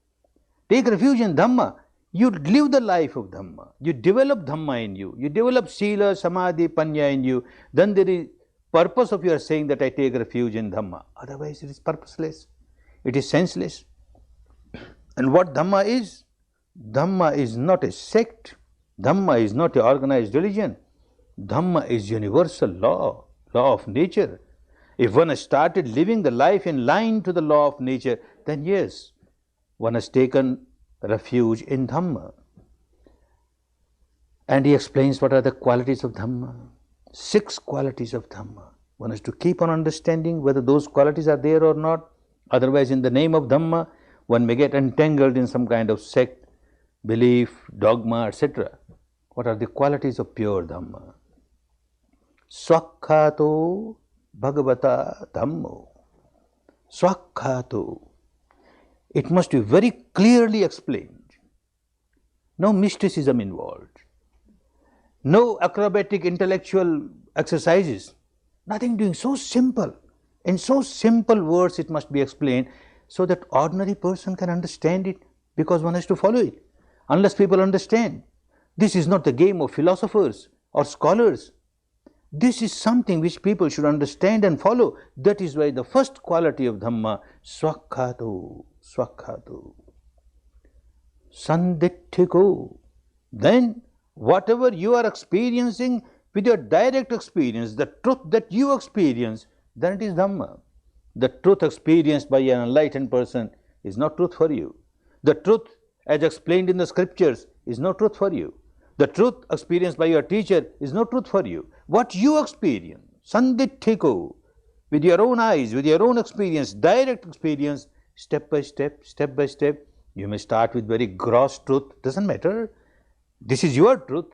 Take refuge in Dhamma You live the life of Dhamma. You develop Dhamma in you. You develop Sila, Samadhi, Panya in you. Then there is purpose of your saying that I take refuge in Dhamma. Otherwise it is purposeless. It is senseless. And what Dhamma is? Dhamma is not a sect. Dhamma is not an organized religion. Dhamma is universal law, law of nature. If one has started living the life in line to the law of nature, then yes, one has taken refuge in Dhamma. And he explains what are the qualities of Dhamma. 6 qualities of Dhamma. One has to keep on understanding whether those qualities are there or not. Otherwise, in the name of Dhamma, one may get entangled in some kind of sect, belief, dogma, etc. What are the qualities of pure Dhamma? Swakhato Bhagavata Dhammo. Swakhato. It must be very clearly explained. No mysticism involved. No acrobatic intellectual exercises. Nothing doing. So simple. In so simple words it must be explained so that ordinary person can understand it, because one has to follow it. Unless people understand. This is not the game of philosophers or scholars. This is something which people should understand and follow. That is why the first quality of Dhamma, Swakhato, Swakhato, Sanditthiko. Then whatever you are experiencing with your direct experience, the truth that you experience, then it is Dhamma. The truth experienced by an enlightened person is not truth for you. The truth as explained in the scriptures is not truth for you. The truth experienced by your teacher is no truth for you. What you experience, Sanditthiko, with your own eyes, with your own experience, direct experience, step by step, you may start with very gross truth, doesn't matter. This is your truth,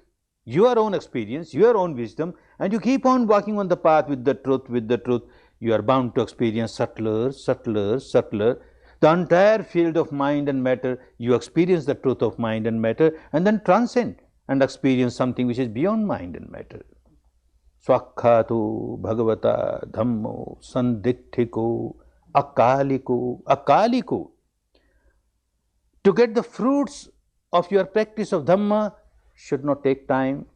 your own experience, your own wisdom, and you keep on walking on the path with the truth, you are bound to experience subtler. The entire field of mind and matter, you experience the truth of mind and matter, and then transcend and experience something which is beyond mind and matter. Swakhato Bhagavata Dhammo Sanditthiko Akaliko. To get the fruits of your practice of Dhamma should not take time.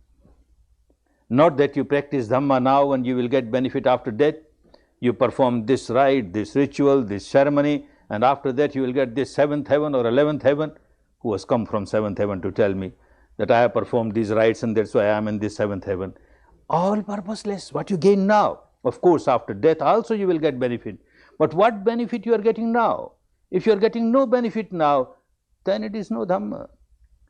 Not that you practice Dhamma now and you will get benefit after death. You perform this rite, this ritual, this ceremony, and after that you will get this 7th heaven or 11th heaven. Who has come from 7th heaven to tell me that I have performed these rites and that's why I am in this 7th heaven? All purposeless. What you gain now? Of course, after death also you will get benefit. But what benefit you are getting now? If you are getting no benefit now, then it is no Dhamma.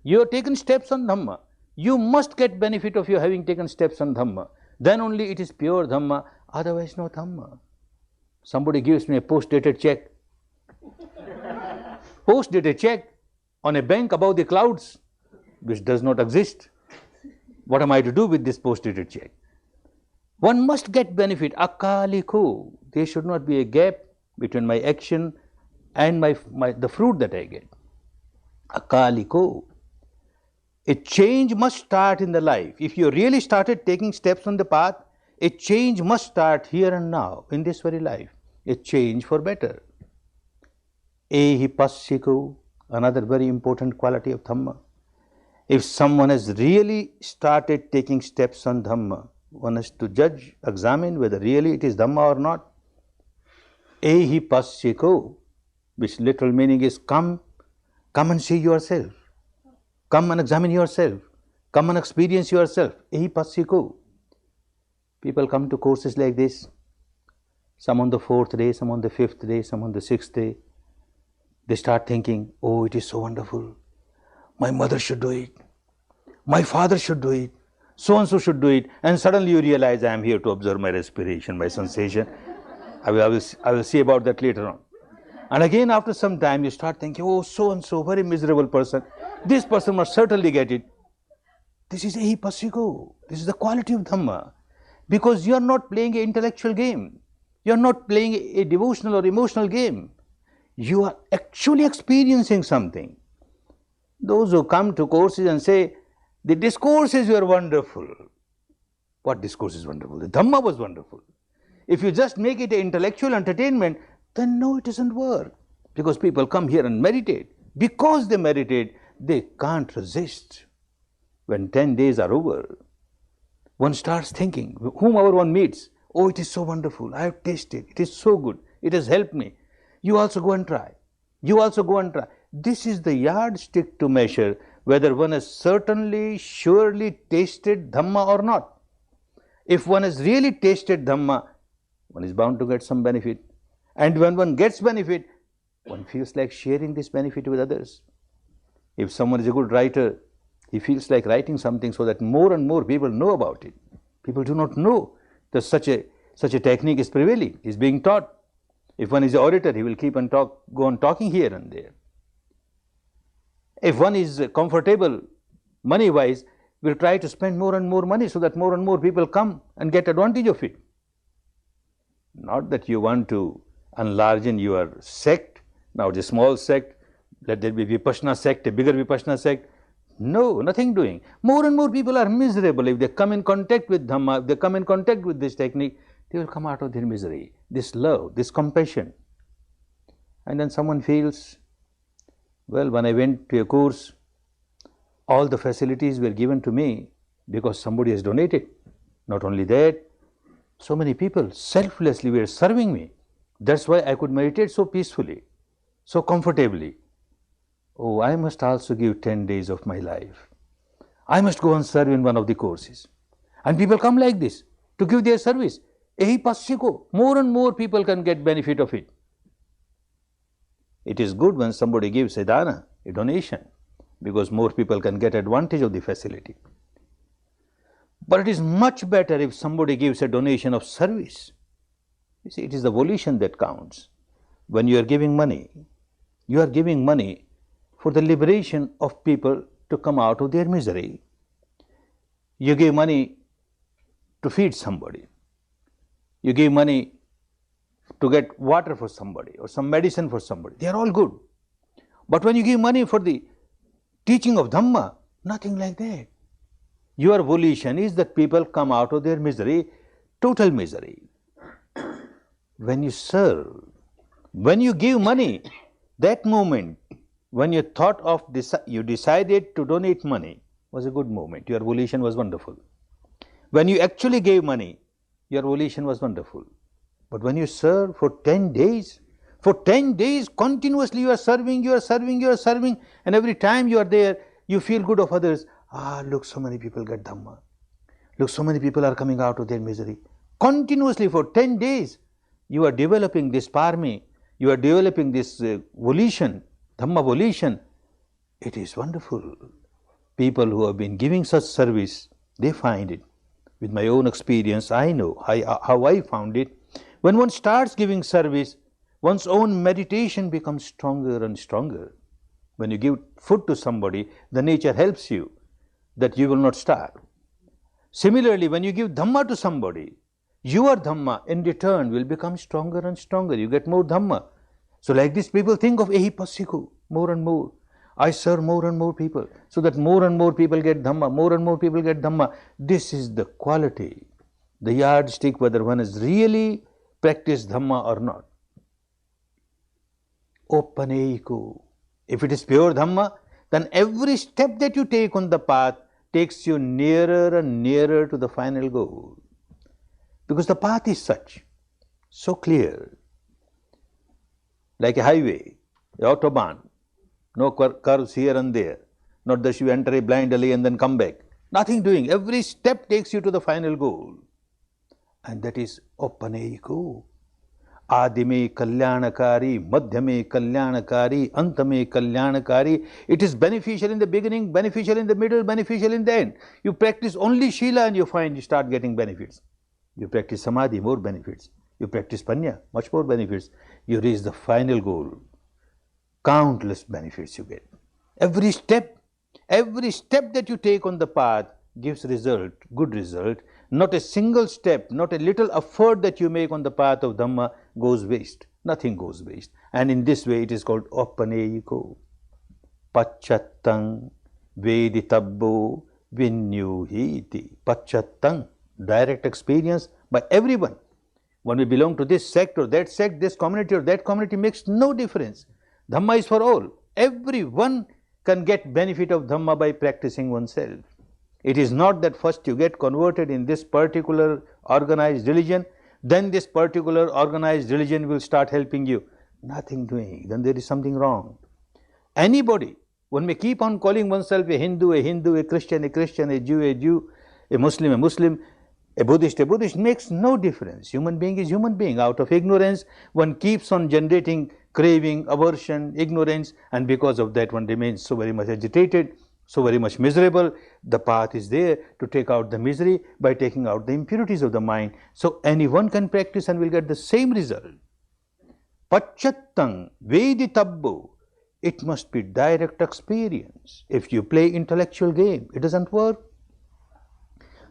You have taken steps on Dhamma. You must get benefit of your having taken steps on Dhamma. Then only it is pure Dhamma, otherwise no Dhamma. Somebody gives me a post-dated check. Post-dated check on a bank above the clouds, which does not exist. What am I to do with this post-dated check? One must get benefit, akaliko. There should not be a gap between my action and the fruit that I get. Akaliko. A change must start in the life. If you really started taking steps on the path, a change must start here and now, in this very life. A change for better. Ehipassiko, another very important quality of Dhamma. If someone has really started taking steps on Dhamma, one has to judge, examine whether really it is Dhamma or not. Ehipassiko, which literal meaning is come and see yourself. Come and examine yourself. Come and experience yourself. Ehipassiko. People come to courses like this. Some on the 4th day, some on the 5th day, some on the 6th day. They start thinking, oh, it is so wonderful. My mother should do it. My father should do it. So and so should do it. And suddenly you realize I am here to observe my respiration, my sensation. I will see about that later on. And again after some time you start thinking, oh, so and so, very miserable person. This person must certainly get it. This is ehipassiko. This is the quality of Dhamma. Because you are not playing an intellectual game. You are not playing a devotional or emotional game. You are actually experiencing something. Those who come to courses and say, the discourses were wonderful. What discourse is wonderful? The Dhamma was wonderful. If you just make it an intellectual entertainment, then no, it doesn't work. Because people come here and meditate. Because they meditate, they can't resist. When 10 days are over, one starts thinking, whomever one meets, oh, it is so wonderful, I have tasted, it is so good, it has helped me. You also go and try. You also go and try. This is the yardstick to measure whether one has certainly, surely tasted Dhamma or not. If one has really tasted Dhamma, one is bound to get some benefit. And when one gets benefit, one feels like sharing this benefit with others. If someone is a good writer, he feels like writing something so that more and more people know about it. People do not know that such a technique is prevailing, is being taught. If one is an orator, he will keep on go on talking here and there. If one is comfortable money-wise, will try to spend more and more money so that more and more people come and get advantage of it. Not that you want to enlarge in your sect, now it's a small sect, let there be Vipassana sect, a bigger Vipassana sect. No, nothing doing. More and more people are miserable. If they come in contact with Dhamma, if they come in contact with this technique, they will come out of their misery. This love, this compassion. And then someone feels, well, when I went to a course, all the facilities were given to me because somebody has donated. Not only that, so many people selflessly were serving me. That's why I could meditate so peacefully, so comfortably. Oh, I must also give 10 days of my life. I must go and serve in one of the courses. And people come like this to give their service. Ehi passiko, more and more people can get benefit of it. It is good when somebody gives a dana, a donation, because more people can get advantage of the facility. But it is much better if somebody gives a donation of service. You see, it is the volition that counts. When you are giving money for the liberation of people to come out of their misery. You give money to feed somebody. You give money to get water for somebody or some medicine for somebody. They are all good. But when you give money for the teaching of Dhamma, nothing like that. Your volition is that people come out of their misery, total misery. When you serve, when you give money, that moment, when you thought of you decided to donate money, was a good moment. Your volition was wonderful. When you actually gave money, your volition was wonderful. But when you serve for 10 days, continuously you are serving, and every time you are there, you feel good of others. Ah, look, so many people get Dhamma. Look, so many people are coming out of their misery. Continuously for 10 days, you are developing this parami, you are developing this volition, Dhamma volition. It is wonderful. People who have been giving such service, they find it. With my own experience, I know how I found it. When one starts giving service, one's own meditation becomes stronger and stronger. When you give food to somebody, the nature helps you that you will not starve. Similarly, when you give Dhamma to somebody, your Dhamma in return will become stronger and stronger. You get more Dhamma. So like this, people think of Ehi Passiku, more and more. I serve more and more people, so that more and more people get Dhamma, more and more people get Dhamma. This is the quality, the yardstick, whether one has really practiced Dhamma or not. Opaneiku. If it is pure Dhamma, then every step that you take on the path takes you nearer and nearer to the final goal. Because the path is such, so clear, like a highway, the Autobahn, no curves here and there, not that you enter a blind alley and then come back. Nothing doing, every step takes you to the final goal. And that is Opaneiku. Adime Kalyanakari, Madhyame Kalyanakari, Antame Kalyanakari. It is beneficial in the beginning, beneficial in the middle, beneficial in the end. You practice only Shila and you find you start getting benefits. You practice Samadhi, more benefits. You practice Panya, much more benefits. You reach the final goal. Countless benefits you get. Every step that you take on the path gives result, good result. Not a single step, not a little effort that you make on the path of Dhamma goes waste. Nothing goes waste. And in this way it is called Opaneyiko. Pachattang Veditabbo Vinyuhiti. Pachattang, direct experience by everyone. When we belong to this sect or that sect, this community or that community makes no difference. Dhamma is for all. Everyone can get benefit of Dhamma by practicing oneself. It is not that first you get converted in this particular organized religion, then this particular organized religion will start helping you. Nothing doing, then there is something wrong. Anybody, one may keep on calling oneself a Hindu, a Christian, a Jew, a Muslim, a Buddhist, makes no difference. Human being is human being. Out of ignorance, one keeps on generating craving, aversion, ignorance, and because of that one remains so very much agitated, so very much miserable. The path is there to take out the misery by taking out the impurities of the mind. So anyone can practice and will get the same result. Pacchattam veditabbo. It must be direct experience. If you play intellectual game, it doesn't work.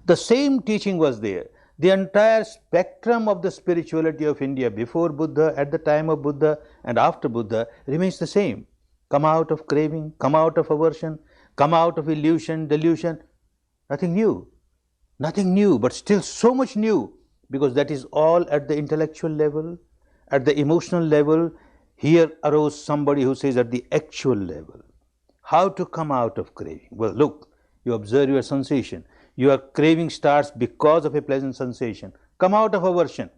The same teaching was there. The entire spectrum of the spirituality of India before Buddha, at the time of Buddha, and after Buddha remains the same. Come out of craving, come out of aversion, come out of illusion, delusion. Nothing new. Nothing new, but still so much new, because that is all at the intellectual level, at the emotional level. Here arose somebody who says at the actual level. How to come out of craving? Well, look, you observe your sensation. Your craving starts because of a pleasant sensation. Come out of aversion.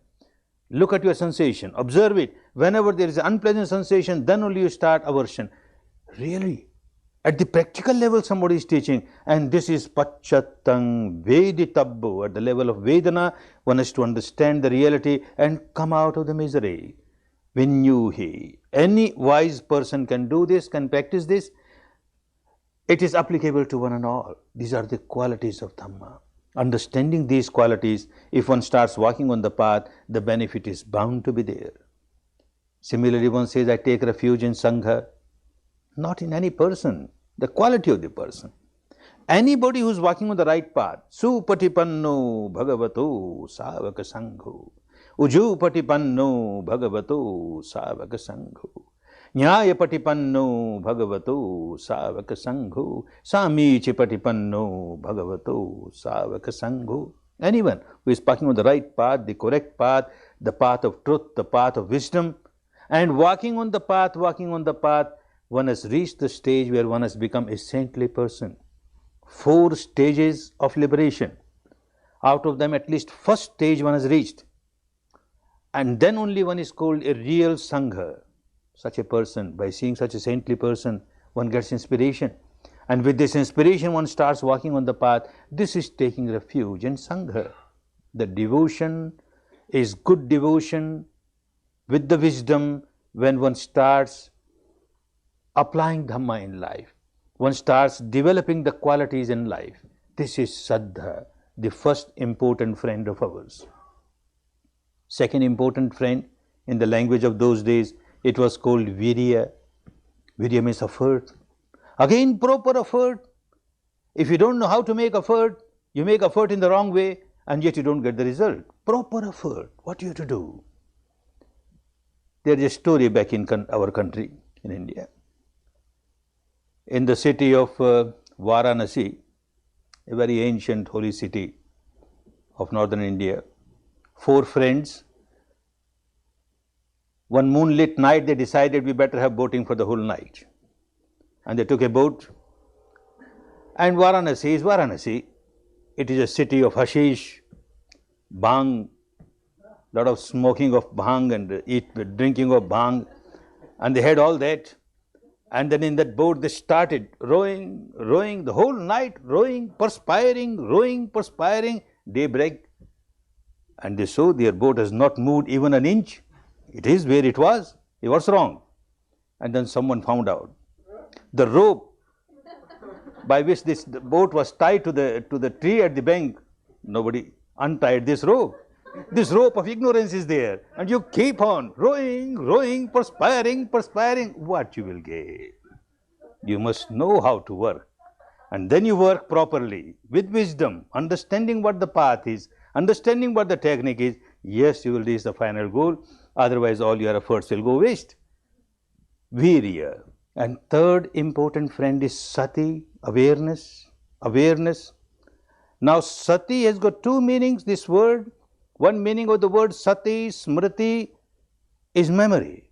Look at your sensation. Observe it. Whenever there is an unpleasant sensation, then only you start aversion. Really? At the practical level somebody is teaching, and this is Pacchattam veditabbo. At the level of Vedana, one has to understand the reality and come out of the misery. Vinyuhi. Any wise person can do this, can practice this. It is applicable to one and all. These are the qualities of Dhamma. Understanding these qualities, if one starts walking on the path, the benefit is bound to be there. Similarly, one says, I take refuge in Sangha. Not in any person, the quality of the person. Anybody who is walking on the right path, Supatipanno Bhagavato Savaka Sangho, Ujupatipanno Bhagavato Savaka Sangho, Nyayapatipanno Bhagavato Savaka Sangho, Samichipatipanno Bhagavato Savaka Sangho. Anyone who is walking on the right path, the correct path, the path of truth, the path of wisdom, and walking on the path, one has reached the stage where one has become a saintly person. 4 stages of liberation. Out of them, at least first stage one has reached. And then only one is called a real Sangha. Such a person, by seeing such a saintly person, one gets inspiration. And with this inspiration, one starts walking on the path. This is taking refuge in Sangha. The devotion is good devotion with the wisdom when one starts applying Dhamma in life. One starts developing the qualities in life. This is Saddha, the first important friend of ours. Second important friend, in the language of those days, it was called Virya. Virya means effort. Again, proper effort. If you don't know how to make effort, you make effort in the wrong way, and yet you don't get the result. Proper effort. What you have to do? There is a story back in our country, in India. In the city of Varanasi, a very ancient holy city of northern India, 4 friends, one moonlit night they decided we better have boating for the whole night. And they took a boat. And Varanasi is Varanasi. It is a city of hashish, bhang, lot of smoking of bhang and drinking of bhang. And they had all that. And then in that boat they started rowing the whole night, perspiring, daybreak. And they saw their boat has not moved even an inch. It is where it was. What's wrong? And then someone found out. The rope by which the boat was tied to the tree at the bank, nobody untied this rope. This rope of ignorance is there, and you keep on rowing, perspiring. What you will get? You must know how to work, and then you work properly with wisdom, understanding what the path is, understanding what the technique is. Yes, you will reach the final goal. Otherwise, all your efforts will go waste. Virya. And third important friend is Sati, awareness. Now, Sati has got 2 meanings, this word. One meaning of the word Sati, Smriti, is memory.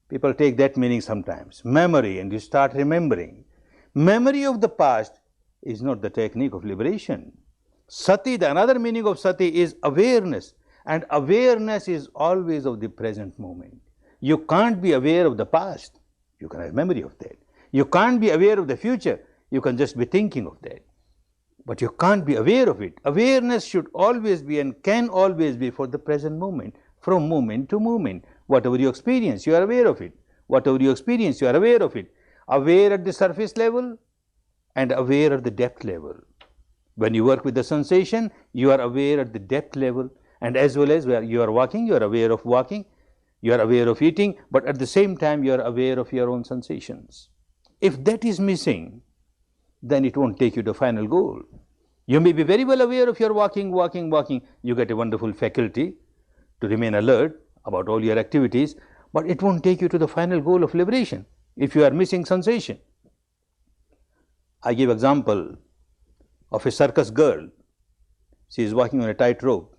People take that meaning sometimes. Memory, and you start remembering. Memory of the past is not the technique of liberation. Sati, the another meaning of sati is awareness, and awareness is always of the present moment. You can't be aware of the past, you can have memory of that. You can't be aware of the future, you can just be thinking of that. But you can't be aware of it. Awareness should always be and can always be for the present moment, from moment to moment. Whatever you experience, you are aware of it. Whatever you experience, you are aware of it. Aware at the surface level and aware at the depth level. When you work with the sensation, you are aware at the depth level, and as well as where you are walking, you are aware of walking, you are aware of eating, but at the same time you are aware of your own sensations. If that is missing, then it won't take you to the final goal. You may be very well aware of your walking, you get a wonderful faculty to remain alert about all your activities, but it won't take you to the final goal of liberation if you are missing sensation. I give example of a circus girl. She is walking on a tight rope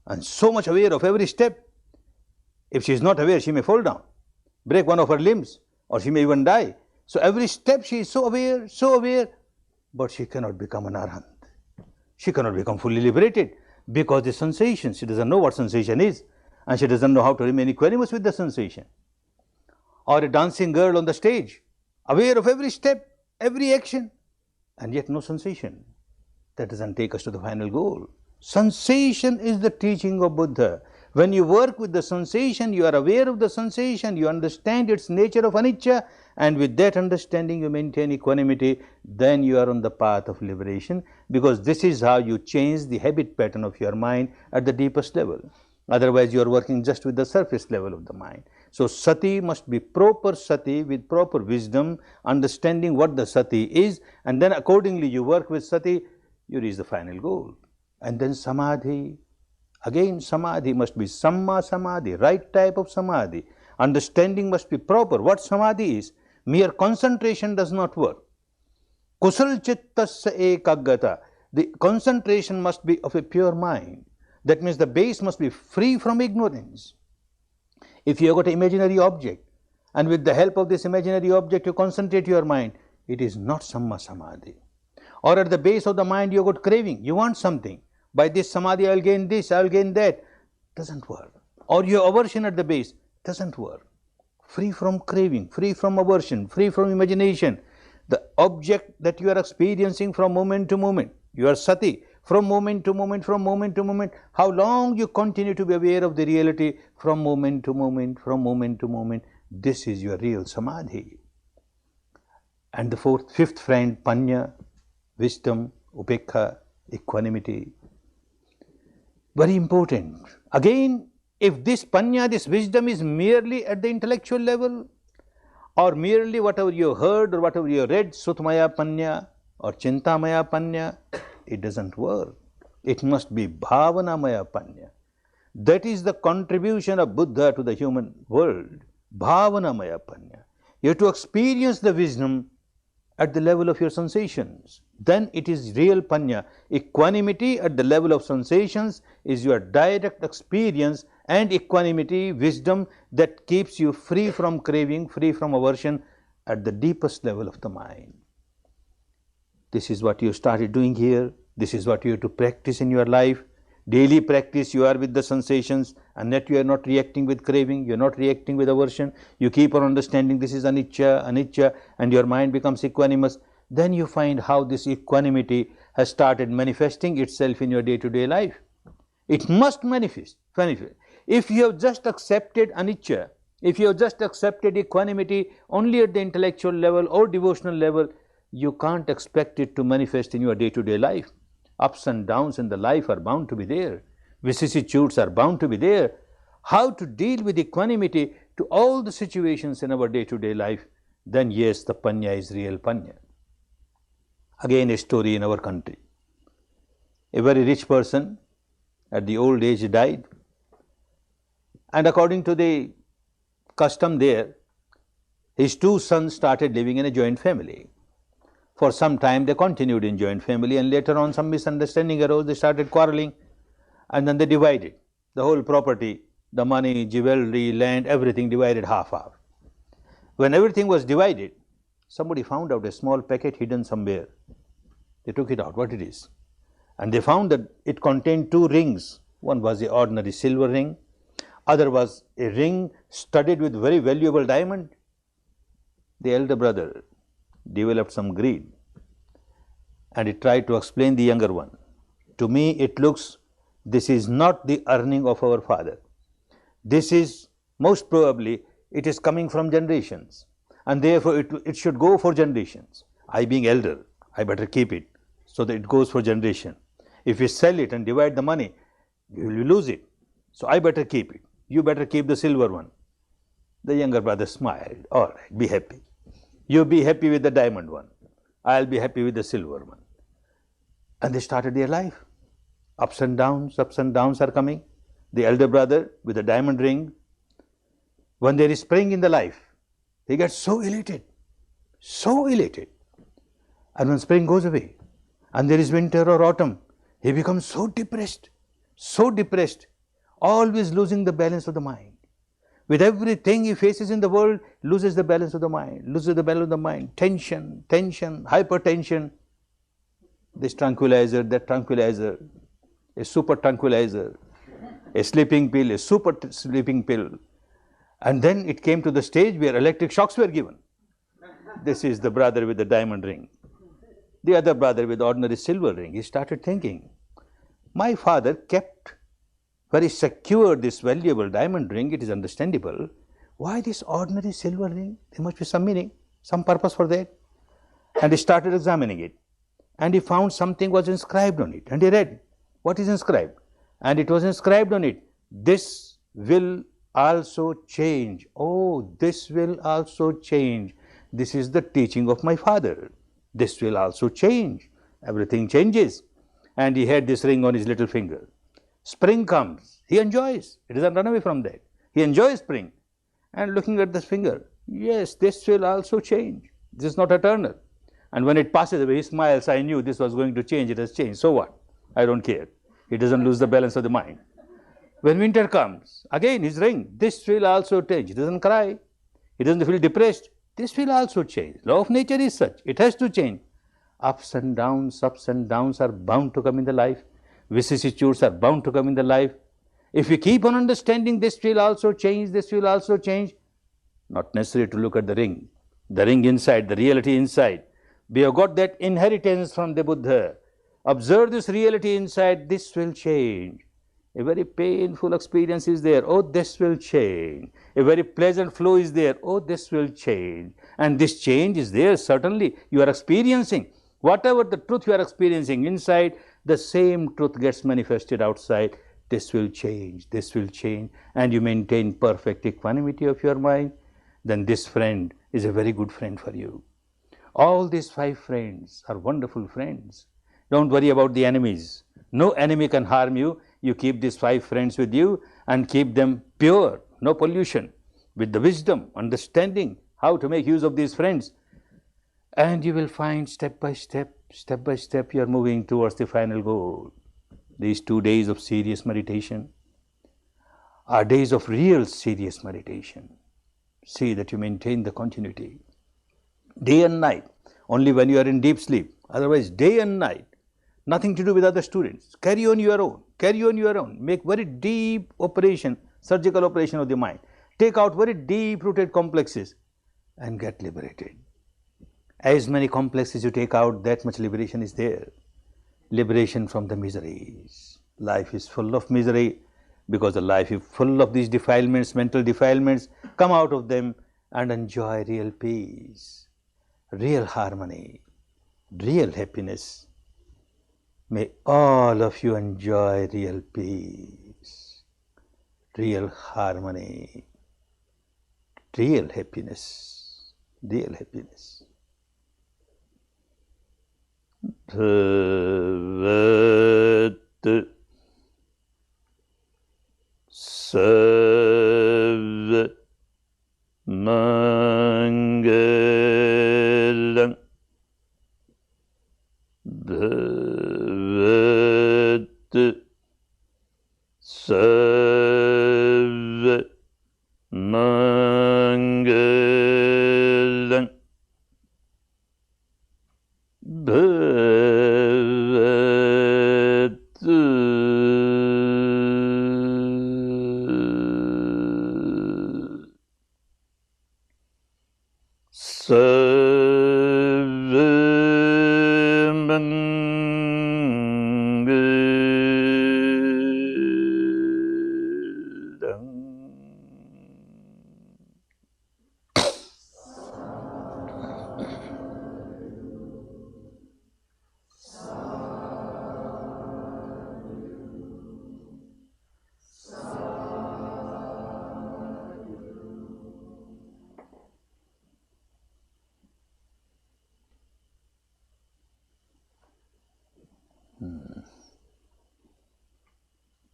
and so much aware of every step. If she is not aware, she may fall down, break one of her limbs, or she may even die. So every step she is so aware, but she cannot become an arhat. She cannot become fully liberated because the sensation, she doesn't know what sensation is, and she doesn't know how to remain equanimous with the sensation. Or a dancing girl on the stage, aware of every step, every action, and yet no sensation. That doesn't take us to the final goal. Sensation is the teaching of Buddha. When you work with the sensation, you are aware of the sensation, you understand its nature of anicca, and with that understanding you maintain equanimity, then you are on the path of liberation, because this is how you change the habit pattern of your mind at the deepest level. Otherwise you are working just with the surface level of the mind. So sati must be proper sati with proper wisdom, understanding what the sati is, and then accordingly you work with sati, you reach the final goal. And then samadhi. Again, samadhi must be samma samadhi, right type of samadhi. Understanding must be proper. What samadhi is? Mere concentration does not work. Kusal chittasya ekaggata. The concentration must be of a pure mind. That means the base must be free from ignorance. If you have got an imaginary object, and with the help of this imaginary object you concentrate your mind, it is not samma samadhi. Or at the base of the mind you have got craving, you want something. By this samadhi I will gain this, I will gain that. Doesn't work. Or your aversion at the base, doesn't work. Free from craving, free from aversion, free from imagination. The object that you are experiencing from moment to moment, you are sati, from moment to moment, from moment to moment. How long you continue to be aware of the reality from moment to moment, from moment to moment, this is your real samadhi. And the fifth friend, panya, wisdom, upekha, equanimity. Very important. Again, if this panya, this wisdom is merely at the intellectual level, or merely whatever you heard or whatever you read, sutmaya panya or chintamaya panya, it doesn't work. It must be bhavanamaya panya. That is the contribution of Buddha to the human world. Bhavanamaya panya. You have to experience the wisdom at the level of your sensations. Then it is real panya. Equanimity at the level of sensations is your direct experience, and equanimity, wisdom, that keeps you free from craving, free from aversion at the deepest level of the mind. This is what you started doing here. This is what you have to practice in your life. Daily practice, you are with the sensations, and that you are not reacting with craving, you are not reacting with aversion. You keep on understanding this is anicca, anicca, and your mind becomes equanimous. Then you find how this equanimity has started manifesting itself in your day-to-day life. It must manifest. If you have just accepted anicca, if you have just accepted equanimity only at the intellectual level or devotional level, you can't expect it to manifest in your day-to-day life. Ups and downs in the life are bound to be there. Vicissitudes are bound to be there. How to deal with equanimity to all the situations in our day-to-day life, then yes, the panya is real panya. Again, a story in our country. A very rich person at the old age died, and according to the custom there, his two sons started living in a joint family. For some time they continued in joint family, and later on some misunderstanding arose, they started quarreling, and then they divided the whole property, the money, jewelry, land, everything divided half-half. When everything was divided, Somebody found out a small packet hidden somewhere. They took it out, what it is. And they found that it contained two rings. One was the ordinary silver ring, other was a ring studded with very valuable diamond. The elder brother developed some greed and he tried to explain the younger one. To me it looks, this is not the earning of our father. This is most probably, it is coming from generations and therefore it should go for generations. I being elder, I better keep it so that it goes for generation. If we sell it and divide the money, we will lose it. So I better keep it. You better keep the silver one. The younger brother smiled. All right, be happy. You be happy with the diamond one. I'll be happy with the silver one. And they started their life. Ups and downs are coming. The elder brother with the diamond ring, when there is spring in the life, he gets so elated. And when spring goes away and there is winter or autumn, he becomes so depressed, always losing the balance of the mind. With everything he faces in the world, loses the balance of the mind, tension, hypertension, this tranquilizer, that tranquilizer, a super tranquilizer, a sleeping pill, a super sleeping pill. And then it came to the stage where electric shocks were given. This is the brother with the diamond ring. The other brother with the ordinary silver ring. He started thinking, my father kept very secure this valuable diamond ring, it is understandable. Why this ordinary silver ring? There must be some meaning, some purpose for that. And he started examining it. And he found something was inscribed on it. And he read, what is inscribed? And it was inscribed on it, this will also change. Oh, this will also change. This is the teaching of my father. This will also change. Everything changes. And he had this ring on his little finger. Spring comes. He enjoys. He doesn't run away from that. He enjoys spring. And looking at this finger, yes, this will also change. This is not eternal. And when it passes away, he smiles. I knew this was going to change. It has changed. So what? I don't care. He doesn't lose the balance of the mind. When winter comes, again his ring, this will also change. He doesn't cry. He doesn't feel depressed. This will also change. Law of nature is such. It has to change. Ups and downs are bound to come in the life. Vicissitudes are bound to come in the life. If we keep on understanding this will also change, not necessary to look at the ring inside, the reality inside. We have got that inheritance from the Buddha. Observe this reality inside, this will change. A very painful experience is there, oh, this will change. A very pleasant flow is there, oh, this will change. And this change is there, certainly, you are experiencing. Whatever the truth you are experiencing inside, the same truth gets manifested outside. This will change, and you maintain perfect equanimity of your mind, then this friend is a very good friend for you. All these 5 friends are wonderful friends. Don't worry about the enemies. No enemy can harm you. You keep these 5 friends with you and keep them pure, no pollution, with the wisdom, understanding how to make use of these friends. And you will find step by step, you are moving towards the final goal. These 2 days of serious meditation are days of real serious meditation. See that you maintain the continuity. Day and night, only when you are in deep sleep. Otherwise, day and night, nothing to do with other students. Carry on your own. Make very deep operation, surgical operation of the mind. Take out very deep-rooted complexes and get liberated. As many complexes you take out, that much liberation is there. Liberation from the miseries. Life is full of misery because the life is full of these defilements, mental defilements. Come out of them and enjoy real peace, real harmony, real happiness. May all of you enjoy real peace, real harmony, real happiness, real happiness. Bhavat Sarva Mangalam Bhavat Sarva Mangalam bhavatu sarvamangalam.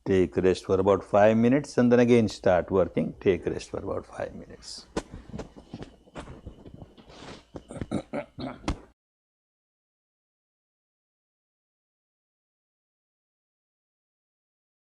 Take rest for about 5 minutes and then again start working. Take rest for about 5 minutes.